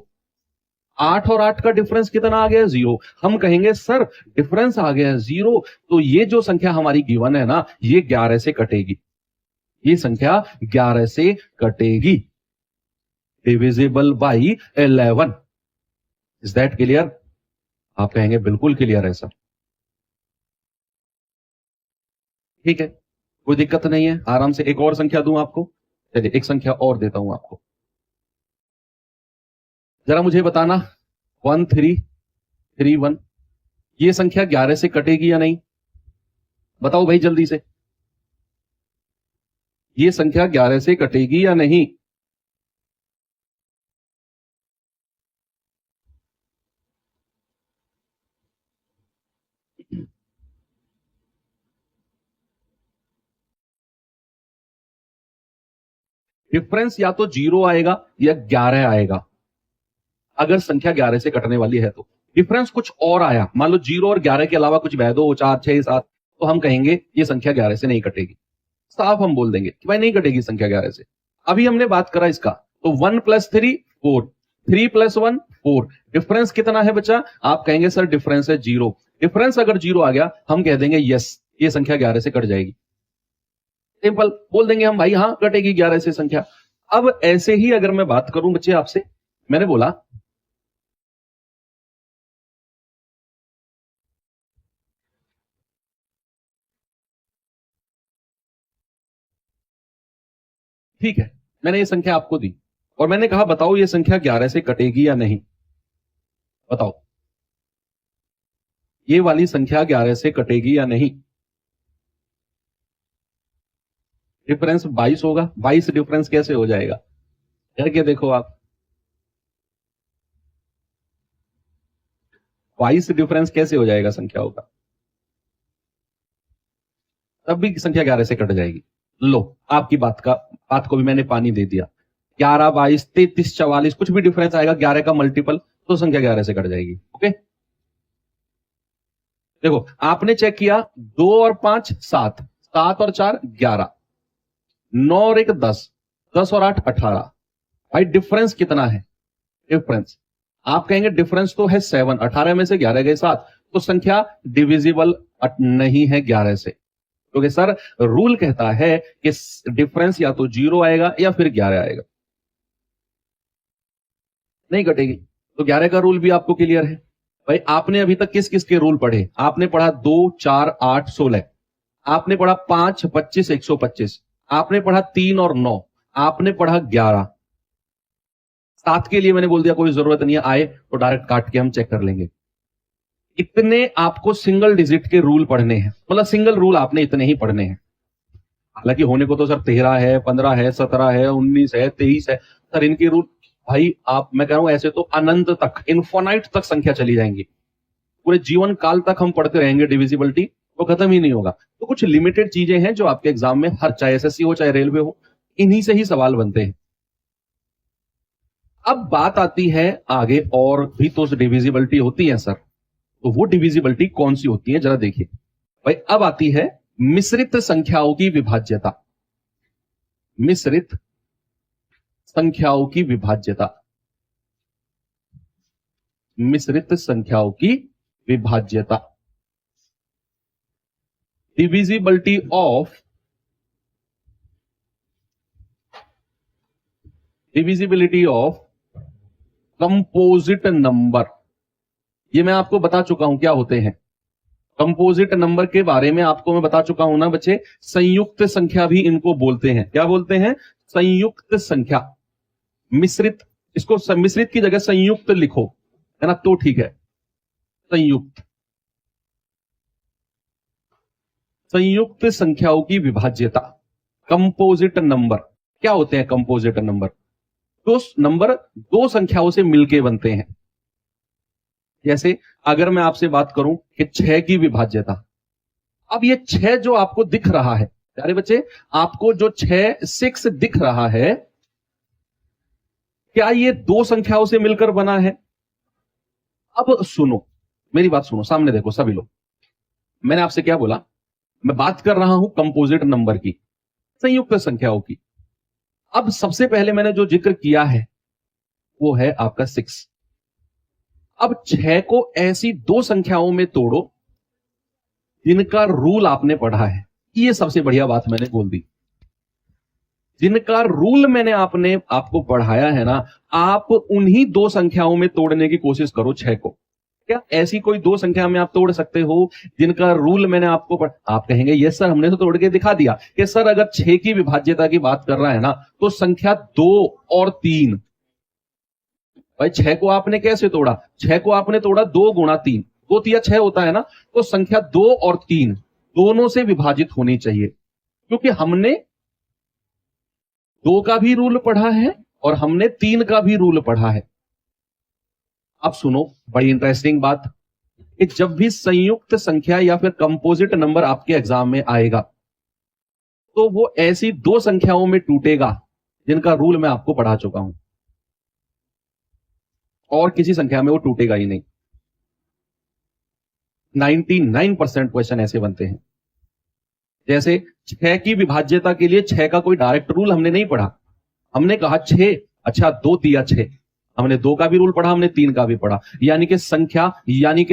8 और 8 का डिफरेंस कितना आ गया? 0। हम कहेंगे सर डिफरेंस आ गया है 0, तो ये जो संख्या हमारी गिवन है ना, ये 11 से कटेगी, ये संख्या 11 से कटेगी। Divisible by 11। Is that clear? आप कहेंगे बिल्कुल क्लियर है सर। ठीक है, कोई दिक्कत नहीं है, आराम से एक और संख्या दूं आपको। चलिए एक संख्या और देता हूं आपको, जरा मुझे बताना 1 3 3 1, ये संख्या 11 से कटेगी या नहीं? बताओ भाई जल्दी से, ये संख्या 11 से कटेगी या नहीं? डिफरेंस या तो 0 आएगा या 11 आएगा। अगर संख्या 11 से कटने वाली है तो डिफरेंस कुछ और आया, मान लो 0 और 11 के अलावा कुछ 2 4 6 7, तो हम कहेंगे ये संख्या 11 से नहीं कटेगी। साफ हम बोल देंगे कि भाई नहीं कटेगी संख्या 11 से। अभी हमने बात करा इसका, तो 1 + 3 4, 3 + 1 4, डिफरेंस कितना है बच्चा? आप कहेंगे सर डिफरेंस है 0। डिफरेंस अगर 0 आ गया हम कह देंगे यस ये संख्या 11 से कट जाएगी। सिंपल बोल देंगे हम, भाई हाँ कटेगी 11 से संख्या। अब ऐसे ही अगर मैं बात करूं बच्चे आपसे, मैंने बोला ठीक है, मैंने ये संख्या आपको दी और मैंने कहा बताओ ये संख्या 11 से कटेगी या नहीं, बताओ ये वाली संख्या 11 से कटेगी या नहीं। डिफरेंस 22 होगा, 22 डिफरेंस कैसे हो जाएगा, करके देखो आप। 22 डिफरेंस कैसे हो जाएगा संख्याओं का, तब भी संख्या 11 से कट जाएगी। लो आपकी बात को भी मैंने पानी दे दिया। 11, 22, 33, 44 कुछ भी डिफरेंस आएगा 11 का मल्टीपल तो संख्या 11 से कट जाएगी। ओके देखो आपने चेक किया 2 और 5 7, 7 और 4 11, 9 और 1 10, 10 और 8 18। भाई डिफरेंस कितना है, डिफरेंस आप कहेंगे डिफरेंस तो है 7, 18 में से 11 गए 7, तो संख्या डिविजिबल नहीं है 11 से, क्योंकि सर रूल कहता है कि डिफरेंस या तो 0 आएगा या फिर 11 आएगा, नहीं कटेगी। तो 11 का रूल भी आपको क्लियर है। भाई आपने अभी तक किस किस के रूल पढ़े, आपने पढ़ा 2 4 8 16, आपने पढ़ा 5 25 125, आपने पढ़ा 3 और 9, आपने पढ़ा 11। 7 के लिए मैंने बोल दिया कोई जरूरत नहीं है, आए तो डायरेक्ट काट के हम चेक कर लेंगे। इतने आपको सिंगल डिजिट के रूल पढ़ने हैं, मतलब सिंगल रूल आपने इतने ही पढ़ने हैं। हालांकि होने को तो सर 13 है, 15 है, 17 है, 19 है, 23 है सर इनके रूल। भाई आप, मैं कह रहा हूं ऐसे तो अनंत तक, इन्फोनाइट तक संख्या चली जाएंगी, पूरे जीवन काल तक हम पढ़ते रहेंगे डिविजिबिलिटी, तो खत्म ही नहीं होगा। तो कुछ लिमिटेड चीजें हैं जो आपके एग्जाम में हर, चाहे एसएससी हो चाहे रेलवे हो, इन्हीं से ही सवाल बनते हैं। अब बात आती है आगे, और भी तो डिविजिबिलिटी होती है सर, तो वो डिविजिबिलिटी कौन सी होती है जरा देखिए। भाई अब आती है मिश्रित संख्याओं की विभाज्यता, मिश्रित संख्याओं की विभाज्यता, मिश्रित संख्याओं की विभाज्यता, divisibility of, divisibility of composite number. ये मैं आपको बता चुका हूं क्या होते हैं कंपोजिट नंबर के बारे में, आपको मैं बता चुका हूं ना बच्चे। संयुक्त संख्या भी इनको बोलते हैं, क्या बोलते हैं, संयुक्त संख्या। मिश्रित, इसको मिश्रित की जगह संयुक्त लिखो, है ना, तो ठीक है। संयुक्त, संयुक्त संख्याओं की विभाज्यता, कंपोजिट नंबर। क्या होते हैं कंपोजिट नंबर, तो नंबर दो संख्याओं से मिलके बनते हैं। जैसे अगर मैं आपसे बात करूं कि 6 की विभाज्यता, अब ये 6 जो आपको दिख रहा है, प्यारे बच्चे आपको जो 6 दिख रहा है, क्या ये दो संख्याओं से मिलकर बना है। अब सुनो मेरी बात, सुनो सामने देखो सभी लोग, मैंने आपसे क्या बोला, मैं बात कर रहा हूं कंपोजिट नंबर की, संयुक्त संख्याओं की। अब सबसे पहले मैंने जो जिक्र किया है वो है आपका 6। अब 6 को ऐसी दो संख्याओं में तोड़ो जिनका रूल आपने पढ़ा है, ये सबसे बढ़िया बात मैंने बोल दी। जिनका रूल मैंने आपको पढ़ाया है ना, आप उन्हीं दो संख्याओं में तोड़ने की कोशिश करो 6 को। क्या ऐसी कोई दो संख्या में आप तोड़ सकते हो जिनका रूल मैंने आपको आप कहेंगे यस सर हमने तो तोड़ के दिखा दिया कि सर अगर 6 की विभाज्यता की बात कर रहा है ना, तो संख्या 2 और 3। भाई 6 को आपने कैसे तोड़ा, 6 को आपने तोड़ा 2 गुणा 3, 2 तिया 6 होता है ना, तो संख्या 2 और 3 दोनों से विभाजित होनी चाहिए, क्योंकि हमने 2 का भी रूल पढ़ा है और हमने 3 का भी रूल पढ़ा है। अब सुनो बड़ी इंटरेस्टिंग बात, कि जब भी संयुक्त संख्या या फिर कंपोजिट नंबर आपके एग्जाम में आएगा, तो वो ऐसी दो संख्याओं में टूटेगा जिनका रूल मैं आपको पढ़ा चुका हूं, और किसी संख्या में वो टूटेगा ही नहीं। 99% क्वेश्चन ऐसे बनते हैं। जैसे 6 की विभाज्यता के लिए 6 का कोई डायरेक्ट रूल हमने नहीं पढ़ा, हमने कहा 6, अच्छा 2 तिया 6, हमने 2 का भी रूल पढ़ा, हमने 3 का भी पढ़ा। यानी कि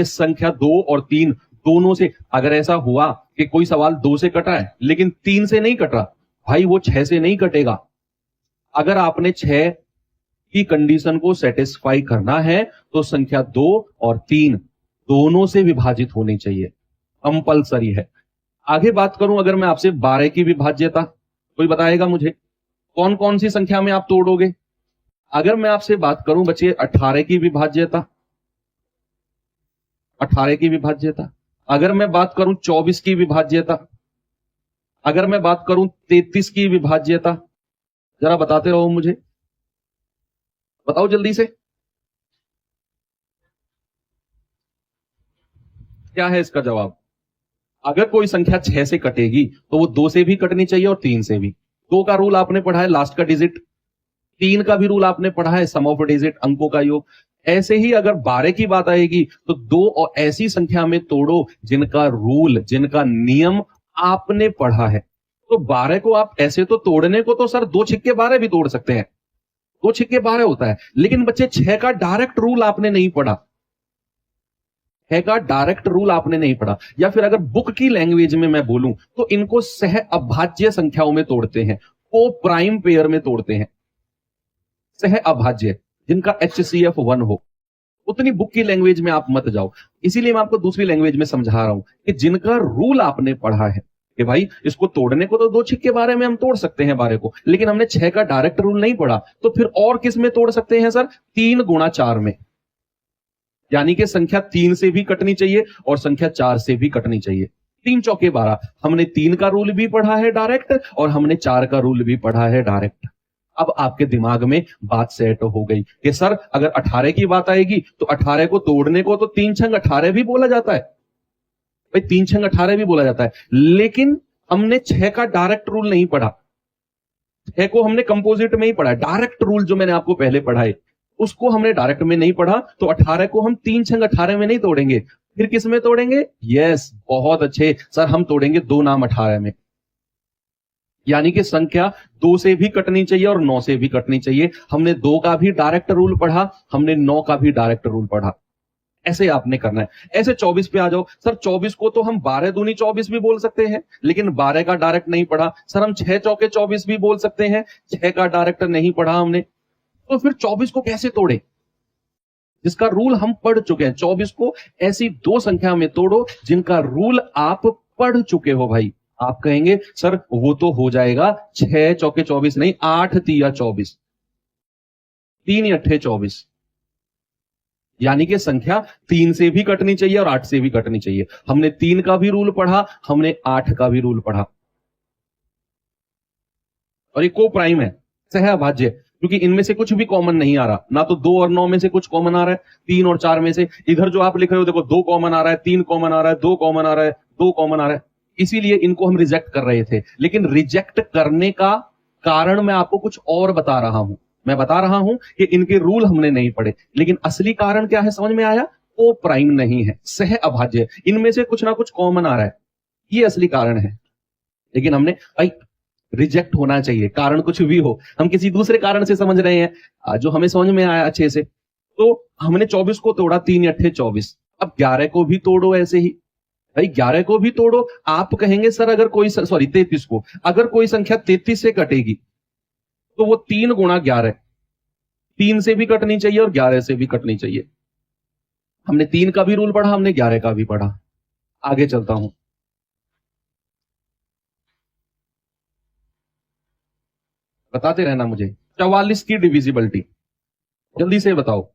संख्या 2 और 3 दोनों से, अगर ऐसा हुआ कि कोई सवाल 2 से कटा है लेकिन 3 से नहीं कट रहा, भाई वो 6 से नहीं कटेगा। अगर आपने 6 की कंडीशन को सेटिस्फाई करना है तो संख्या 2 और 3 दोनों से विभाजित होनी चाहिए, कंपलसरी है। आगे बात करूं अगर मैं आपसे 12 की विभाज्यता, कोई बताएगा मुझे कौन कौन सी संख्या में आप तोड़ोगे? अगर मैं आपसे बात करूं बच्चे 18 की विभाज्यता, 18 की विभाज्यता, अगर मैं बात करूं 24 की विभाज्यता, अगर मैं बात करूं 33 की विभाज्यता, जरा बताते रहो मुझे, बताओ जल्दी से क्या है इसका जवाब। अगर कोई संख्या 6 से कटेगी तो वो 2 से भी कटनी चाहिए और 3 से भी। 2 का रूल आपने पढ़ा है लास्ट का डिजिट, 3 का भी रूल आपने पढ़ा है सम ऑफ डिजिट, अंकों का योग। ऐसे ही अगर 12 की बात आएगी तो 2 और ऐसी संख्या में तोड़ो जिनका रूल, जिनका नियम आपने पढ़ा है। तो 12 को आप ऐसे तो तोड़ने को तो सर 2 छिक्के 12 भी तोड़ सकते हैं, 2 छिक्के 12 होता है, लेकिन बच्चे 6 का डायरेक्ट रूल आपने नहीं पढ़ा, 6 का डायरेक्ट रूल आपने नहीं पढ़ा। या फिर अगर बुक की लैंग्वेज में मैं बोलूं तो इनको सह अभाज्य संख्याओं में तोड़ते हैं, को प्राइम पेयर में तोड़ते हैं, सह अभाज्य जिनका HCF 1 हो। उतनी बुक की लैंग्वेज में आप मत जाओ, इसीलिए मैं आपको दूसरी लैंग्वेज में समझा रहा हूं कि जिनका रूल आपने पढ़ा है कि भाई इसको तोड़ने को तो 2 छिक्के 12 में हम तोड़ सकते हैं 12 को, लेकिन हमने 6 का डायरेक्ट रूल नहीं पढ़ा, तो फिर और किस में तोड़ सकते हैं सर? 3 गुणा 4 में। यानी कि संख्या 3 से भी कटनी चाहिए और संख्या 4 से भी कटनी चाहिए। 3 चौके 12, हमने 3 का रूल भी पढ़ा है डायरेक्ट और हमने 4 का रूल भी पढ़ा है डायरेक्ट। अब आपके दिमाग में बात सेट हो गई कि सर अगर 18 की बात आएगी तो 18 को तोड़ने को तो 3 छंग 18 भी बोला जाता है, भाई 3 छंग 18 भी बोला जाता है, लेकिन हमने 6 का डायरेक्ट रूल नहीं पढ़ा, 6 को हमने कंपोजिट में ही पढ़ा। डायरेक्ट रूल जो मैंने आपको पहले पढ़ाए उसको हमने डायरेक्ट में नहीं पढ़ा, तो 18 को हम 3 छंग 18 में नहीं तोड़ेंगे, फिर किस में तोड़ेंगे? यस, बहुत अच्छे सर, हम तोड़ेंगे 2 नाम 18 में। यानी कि संख्या 2 से भी कटनी चाहिए और 9 से भी कटनी चाहिए। हमने 2 का भी डायरेक्ट रूल पढ़ा, हमने 9 का भी डायरेक्ट रूल पढ़ा। ऐसे आपने करना है। ऐसे 24 पे आ जाओ, सर 24 को तो हम 12 दूनी 24 भी बोल सकते हैं, लेकिन 12 का डायरेक्ट नहीं पढ़ा। सर हम 6 चौके 24 भी बोल सकते हैं, 6 का डायरेक्ट नहीं पढ़ा हमने, तो फिर 24 को कैसे तोड़े जिसका रूल हम पढ़ चुके हैं? 24 को ऐसी 2 संख्या में तोड़ो जिनका रूल आप पढ़ चुके हो। भाई आप कहेंगे सर वो तो हो जाएगा 6 चौके 24 नहीं, 8 तिया 24, 3 अट्ठे 24। यानी कि संख्या 3 से भी कटनी चाहिए और 8 से भी कटनी चाहिए। हमने 3 का भी रूल पढ़ा, हमने 8 का भी रूल पढ़ा। और ये को प्राइम है, सह अभाज्य, क्योंकि इनमें से कुछ भी कॉमन नहीं आ रहा, ना तो 2 और 9 में से कुछ कॉमन आ रहा है, 3 और 4 में से। इधर जो आप लिख रहे हो देखो 2 कॉमन आ रहा है, 3 कॉमन आ रहा है, 2 कॉमन आ रहा है, 2 कॉमन आ रहा है, इसीलिए इनको हम रिजेक्ट कर रहे थे। लेकिन रिजेक्ट करने का कारण मैं आपको कुछ और बता रहा हूं। मैं बता रहा हूं कि इनके रूल हमने नहीं पढ़े, लेकिन असली कारण क्या है समझ में आया? ओ प्राइम नहीं है, सह अभाज्य, इनमें से कुछ ना कुछ कॉमन आ रहा है, ये असली कारण है। लेकिन हमने भाई रिजेक्ट होना चाहिए, कारण कुछ भी हो, हम किसी दूसरे कारण से समझ रहे हैं जो हमें समझ में आया अच्छे से। तो हमने 24 को तोड़ा, 3 अट्ठे 24। अब 11 को भी तोड़ो ऐसे ही, भाई 11 को भी तोड़ो। आप कहेंगे सर अगर कोई, सॉरी 33 को, अगर कोई संख्या 33 से कटेगी तो वो 3 गुणा 11, 3 से भी कटनी चाहिए और 11 से भी कटनी चाहिए। हमने 3 का भी रूल पढ़ा, हमने 11 का भी पढ़ा। आगे चलता हूं, बताते रहना मुझे। 44 की डिविजिबिलिटी जल्दी से बताओ।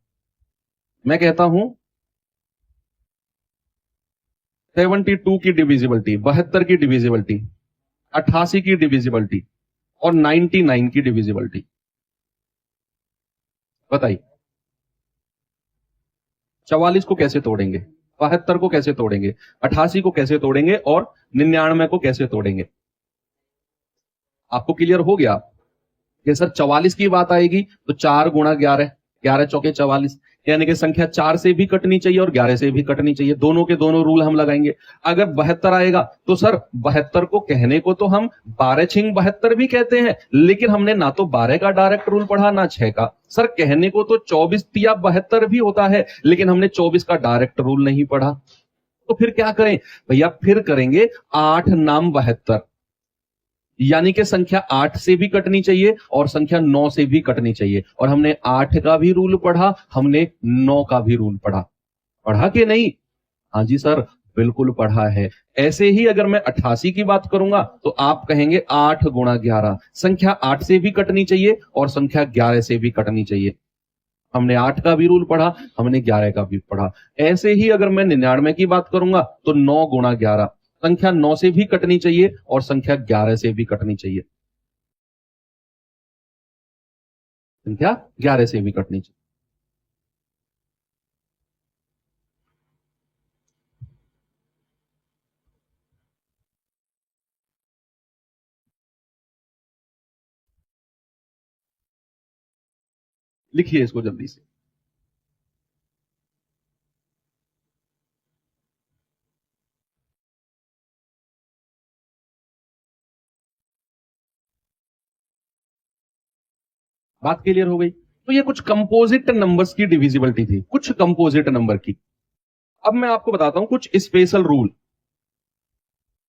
मैं कहता हूं 72 की डिविजिबिलिटी, 72 की डिविजिबिलिटी, 88 की डिविजिबिलिटी और 99 की डिविजिबिलिटी, बताइए 44 को कैसे तोड़ेंगे, 72 को कैसे तोड़ेंगे, 88 को कैसे तोड़ेंगे और 99 को कैसे तोड़ेंगे? आपको क्लियर हो गया कि सर 44 की बात आएगी तो 4 गुणा 11, 11 चौके 44, यानी कि संख्या 4 से भी कटनी चाहिए और 11 से भी कटनी चाहिए, दोनों के दोनों रूल हम लगाएंगे। अगर 72 आएगा तो सर 72 को कहने को तो हम 12 छिंग 72 भी कहते हैं, लेकिन हमने ना तो 12 का डायरेक्ट रूल पढ़ा ना 6 का। सर कहने को तो 24 तिया 72 भी होता है, लेकिन हमने 24 का डायरेक्ट रूल नहीं पढ़ा। तो फिर क्या करें भैया, फिर करेंगे 8 नाम 72, यानी कि संख्या 8 से भी कटनी चाहिए और संख्या 9 से भी कटनी चाहिए। और हमने 8 का भी रूल पढ़ा, हमने 9 का भी रूल पढ़ा। पढ़ा कि नहीं? हाँ जी सर, बिल्कुल पढ़ा है। ऐसे ही अगर मैं 88 की बात करूंगा तो आप कहेंगे 8 गुणा 11, संख्या 8 से भी कटनी चाहिए और संख्या 11 से भी कटनी चाहिए। हमने 8 का भी रूल पढ़ा, हमने 11 का भी पढ़ा। ऐसे ही अगर मैं 99 की बात करूंगा तो 9 गुणा 11, संख्या 9 से भी कटनी चाहिए और संख्या 11 से भी कटनी चाहिए। संख्या 11 से भी कटनी चाहिए। लिखिए इसको जल्दी से। बात क्लियर हो गई? तो ये कुछ कंपोजिट नंबर्स की डिविजिबिलिटी थी, कुछ कंपोजिट नंबर की। अब मैं आपको बताता हूं कुछ स्पेशल रूल।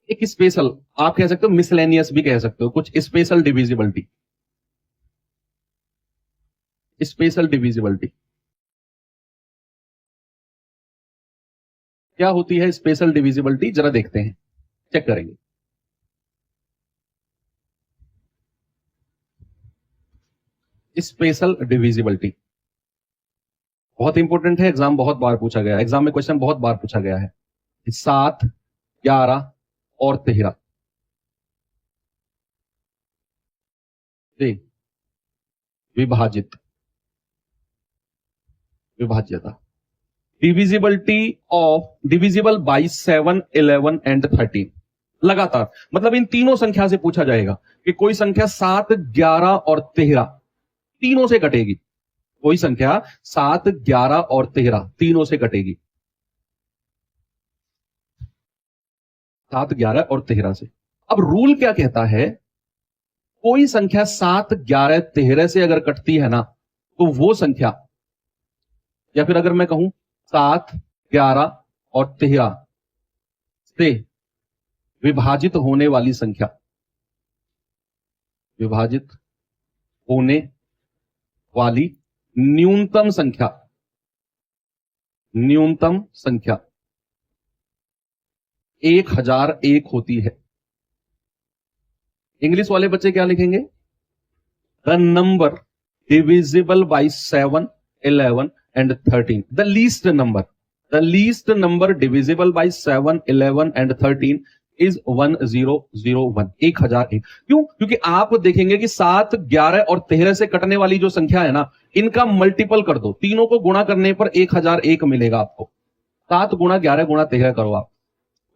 एक स्पेशल, आप कह सकते हो मिसलेनियस भी कह सकते हो, कुछ स्पेशल डिविजिबिलिटी। स्पेशल डिविजिबिलिटी क्या होती है? स्पेशल डिविजिबिलिटी जरा देखते हैं, चेक करेंगे। स्पेशल डिविजिबिलिटी बहुत इंपॉर्टेंट है, एग्जाम बहुत बार पूछा गया, एग्जाम में क्वेश्चन बहुत बार पूछा गया है। 7, 11 और 13 विभाजित, विभाज्यता, divisibility of, divisible by 7, 11 and 13। लगातार मतलब इन तीनों संख्या से पूछा जाएगा कि कोई संख्या 7, 11 और 13 तीनों से कटेगी। कोई संख्या 7, 11 और 13 तीनों से कटेगी। 7, 11 और 13 से। अब रूल क्या कहता है? कोई संख्या 7, 11, 13 से अगर कटती है ना, तो वो संख्या, या फिर अगर मैं कहूं 7, 11 और 13 से विभाजित होने वाली संख्या, विभाजित होने वाली न्यूनतम संख्या, न्यूनतम संख्या 1001 होती है। इंग्लिश वाले बच्चे क्या लिखेंगे? The number divisible by 7, 11 and 13। The least number, the least number divisible by 7, 11 and 13 is 1001, 1001। क्यों? क्योंकि आप देखेंगे कि 7, 11 और 13 से कटने वाली जो संख्या है ना, इनका मल्टीपल कर दो, तीनों को गुणा करने पर 1001 मिलेगा आपको। 7 गुणा 11 गुणा 13 करो आप,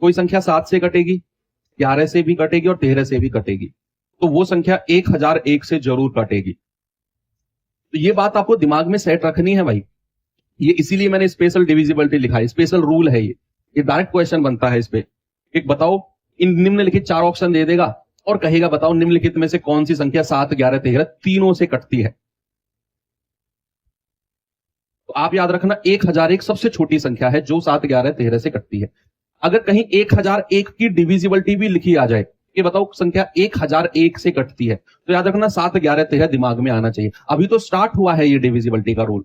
कोई संख्या 7 से कटेगी, 11 से भी कटेगी और 13 से भी कटेगी, तो वो संख्या 1001 से जरूर कटेगी। तो ये बात आपको दिमाग में सेट रखनी है भाई। ये इसीलिए मैंने स्पेशल डिविजिबिलिटी लिखा है, स्पेशल रूल है ये डायरेक्ट क्वेश्चन बनता है इस पे। एक बताओ, इन निम्नलिखित 4 ऑप्शन दे देगा और कहेगा बताओ निम्नलिखित में से कौन सी संख्या 7, 11, 13 तीनों से कटती है। तो आप याद रखना 1001 सबसे छोटी संख्या है जो 7, 11, 13 से कटती है। अगर कहीं 1001 की डिविजिबिलिटी भी लिखी आ जाए कि बताओ संख्या 1001 से कटती है, तो याद रखना 7, 11, 13 दिमाग में आना चाहिए। अभी तो स्टार्ट हुआ है ये डिविजिबिलिटी का रूल,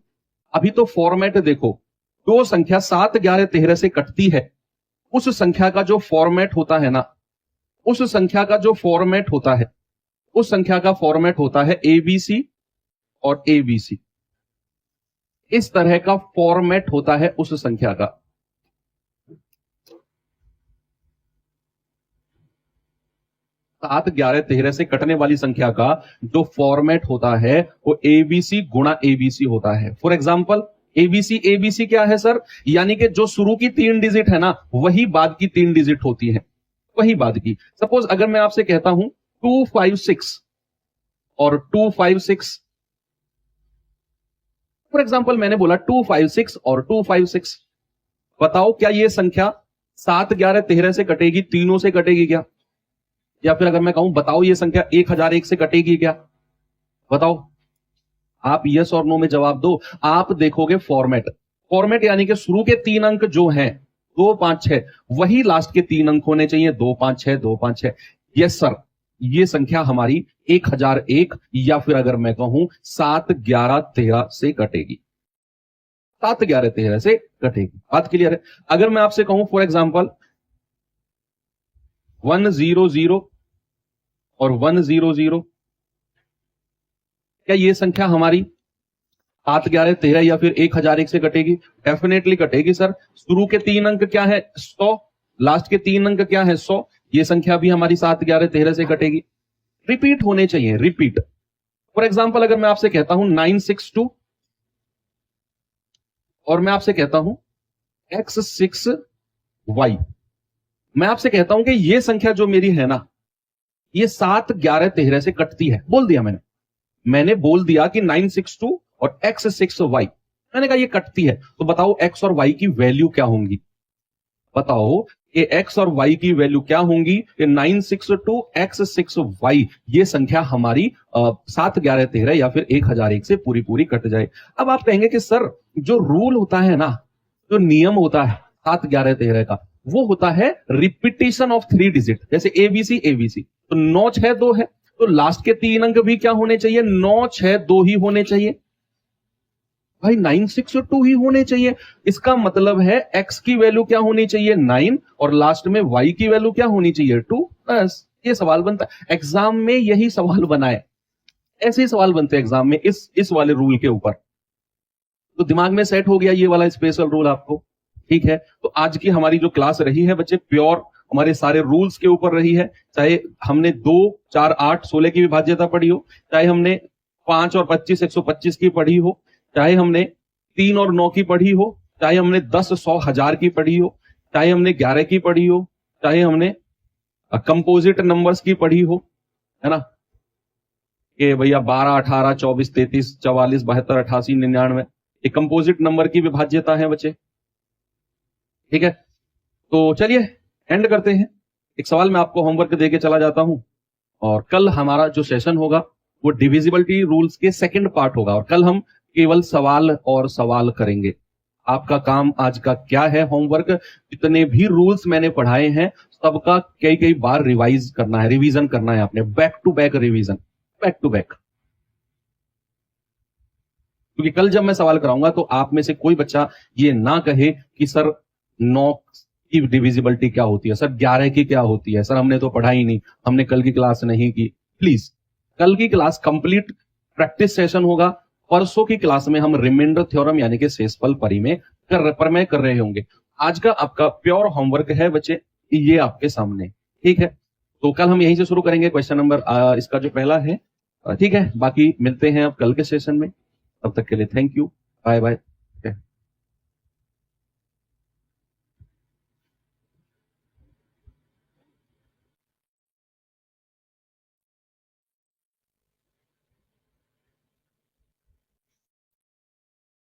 अभी तो फॉर्मेट देखो। जो संख्या 7, 11, 13 से कटती है, उस संख्या का जो फॉर्मेट होता है ना, उस संख्या का जो फॉर्मेट होता है, उस संख्या का फॉर्मेट होता है एबीसी और एबीसी। इस तरह का फॉर्मेट होता है उस संख्या का। 7, 11, 13 से कटने वाली संख्या का जो फॉर्मेट होता है वो एबीसी गुणा एबीसी होता है। फॉर एग्जाम्पल एबीसी, एबीसी क्या है सर? यानी कि जो शुरू की 3 डिजिट है ना, वही बाद की 3 डिजिट होती है, वही बाद की। सपोज अगर मैं आपसे कहता हूं 256 और 256 फॉर एग्जाम्पल मैंने बोला 256 और 256, बताओ क्या ये संख्या 7, 11, 13 से कटेगी, तीनों से कटेगी क्या? या फिर अगर मैं कहूं बताओ ये संख्या 1001 से कटेगी क्या? बताओ, आप यस और नो में जवाब दो। आप देखोगे फॉर्मेट यानी कि शुरू के 3 अंक जो हैं 2, 5, 6, वही लास्ट के 3 अंक होने चाहिए 2, 5, 6, 2, 5, 6। यस सर, ये संख्या हमारी 1001 या फिर अगर मैं कहूं 7, 11, 13 से कटेगी, 7, 11, 13 से कटेगी। बात क्लियर है? अगर मैं आपसे कहूं फॉर एग्जाम्पल 100 और 100, क्या ये संख्या हमारी 7, 11, 13 या फिर 1001 से कटेगी? डेफिनेटली कटेगी सर। शुरू के 3 अंक क्या है? 100, लास्ट के 3 अंक क्या है? 100। ये संख्या भी हमारी 7, 11, 13 से कटेगी। रिपीट होने चाहिए, रिपीट। फॉर एग्जाम्पल अगर मैं आपसे कहता हूं 962 और मैं आपसे कहता हूं x6y, मैं आपसे कहता हूं कि ये संख्या जो मेरी है ना, ये 7, 11, 13 से कटती है। बोल दिया मैंने बोल दिया कि 962 और x6y, मैंने कहा ये कटती है। तो बताओ x और y की वैल्यू क्या होंगी? बताओ ये x और y की वैल्यू क्या होंगी? ये 962 x6y, ये संख्या हमारी 7, 11, 13 या फिर 1001 से पूरी पूरी कट जाए। अब आप कहेंगे कि सर जो रूल होता है ना, जो नियम होता है 7, 11, 13 का, वो होता है रिपीटेशन ऑफ 3 डिजिट। जैसे एबीसी एबीसी, तो 9, 6, 2 है, तो लास्ट के 3 अंक भी क्या होने चाहिए? 9, 6, 2 ही होने चाहिए भाई, 962 ही होने चाहिए। इसका मतलब है x की वैल्यू क्या होनी चाहिए? 9, और लास्ट में y की वैल्यू क्या होनी चाहिए? 2। बस ये सवाल बनता है एग्जाम में, यही सवाल बनाए, ऐसे ही सवाल बनते हैं एग्जाम में इस वाले रूल के ऊपर। तो दिमाग में सेट हो गया ये वाला स्पेशल रूल आपको, ठीक है? तो आज की हमारी जो क्लास रही है बच्चे, प्योर हमारे सारे रूल्स के ऊपर रही है। चाहे हमने 2, 4, 8, 16 की विभाज्यता पढ़ी हो, चाहे हमने 5 और 25, 125 की पढ़ी हो, चाहे हमने 3 और 9 की पढ़ी हो, चाहे हमने 10, 100, 1000 की पढ़ी हो, चाहे हमने 11 की पढ़ी हो, चाहे हमने कंपोजिट नंबर्स की पढ़ी हो, है ना, कि भैया 12, 18, 24, 33, 44, 72, 88, 99, ये कंपोजिट नंबर की विभाज्यता है बच्चे, ठीक है? तो चलिए एंड करते हैं। एक सवाल मैं आपको होमवर्क देके चला जाता हूं, और कल हमारा जो सेशन होगा वो डिविजिबिलिटी रूल्स के सेकंड पार्ट होगा, और कल हम केवल सवाल और सवाल करेंगे। आपका काम आज का क्या है? होमवर्क, जितने भी रूल्स मैंने पढ़ाए हैं सबका कई कई बार रिवाइज करना है, रिवीजन करना है आपने, back to back revision, back to back. क्योंकि कल जब मैं सवाल कराऊंगा तो आप में से कोई बच्चा ये ना कहे कि सर 9 की डिविजिबिलिटी क्या होती है, सर 11 की क्या होती है, सर हमने तो पढ़ा ही नहीं, हमने कल की क्लास नहीं की। प्लीज, कल की क्लास कंप्लीट प्रैक्टिस सेशन होगा। परसों की क्लास में हम रिमाइंडर थ्योरम यानी कि शेषफल परिमेय प्रमेय कर रहे होंगे। आज का आपका प्योर होमवर्क है बच्चे ये आपके सामने, ठीक है? तो कल हम यहीं से शुरू करेंगे, क्वेश्चन नंबर इसका जो पहला है, ठीक है? बाकी मिलते हैं अब कल के सेशन में, तब तक के लिए थैंक यू, बाय बाय।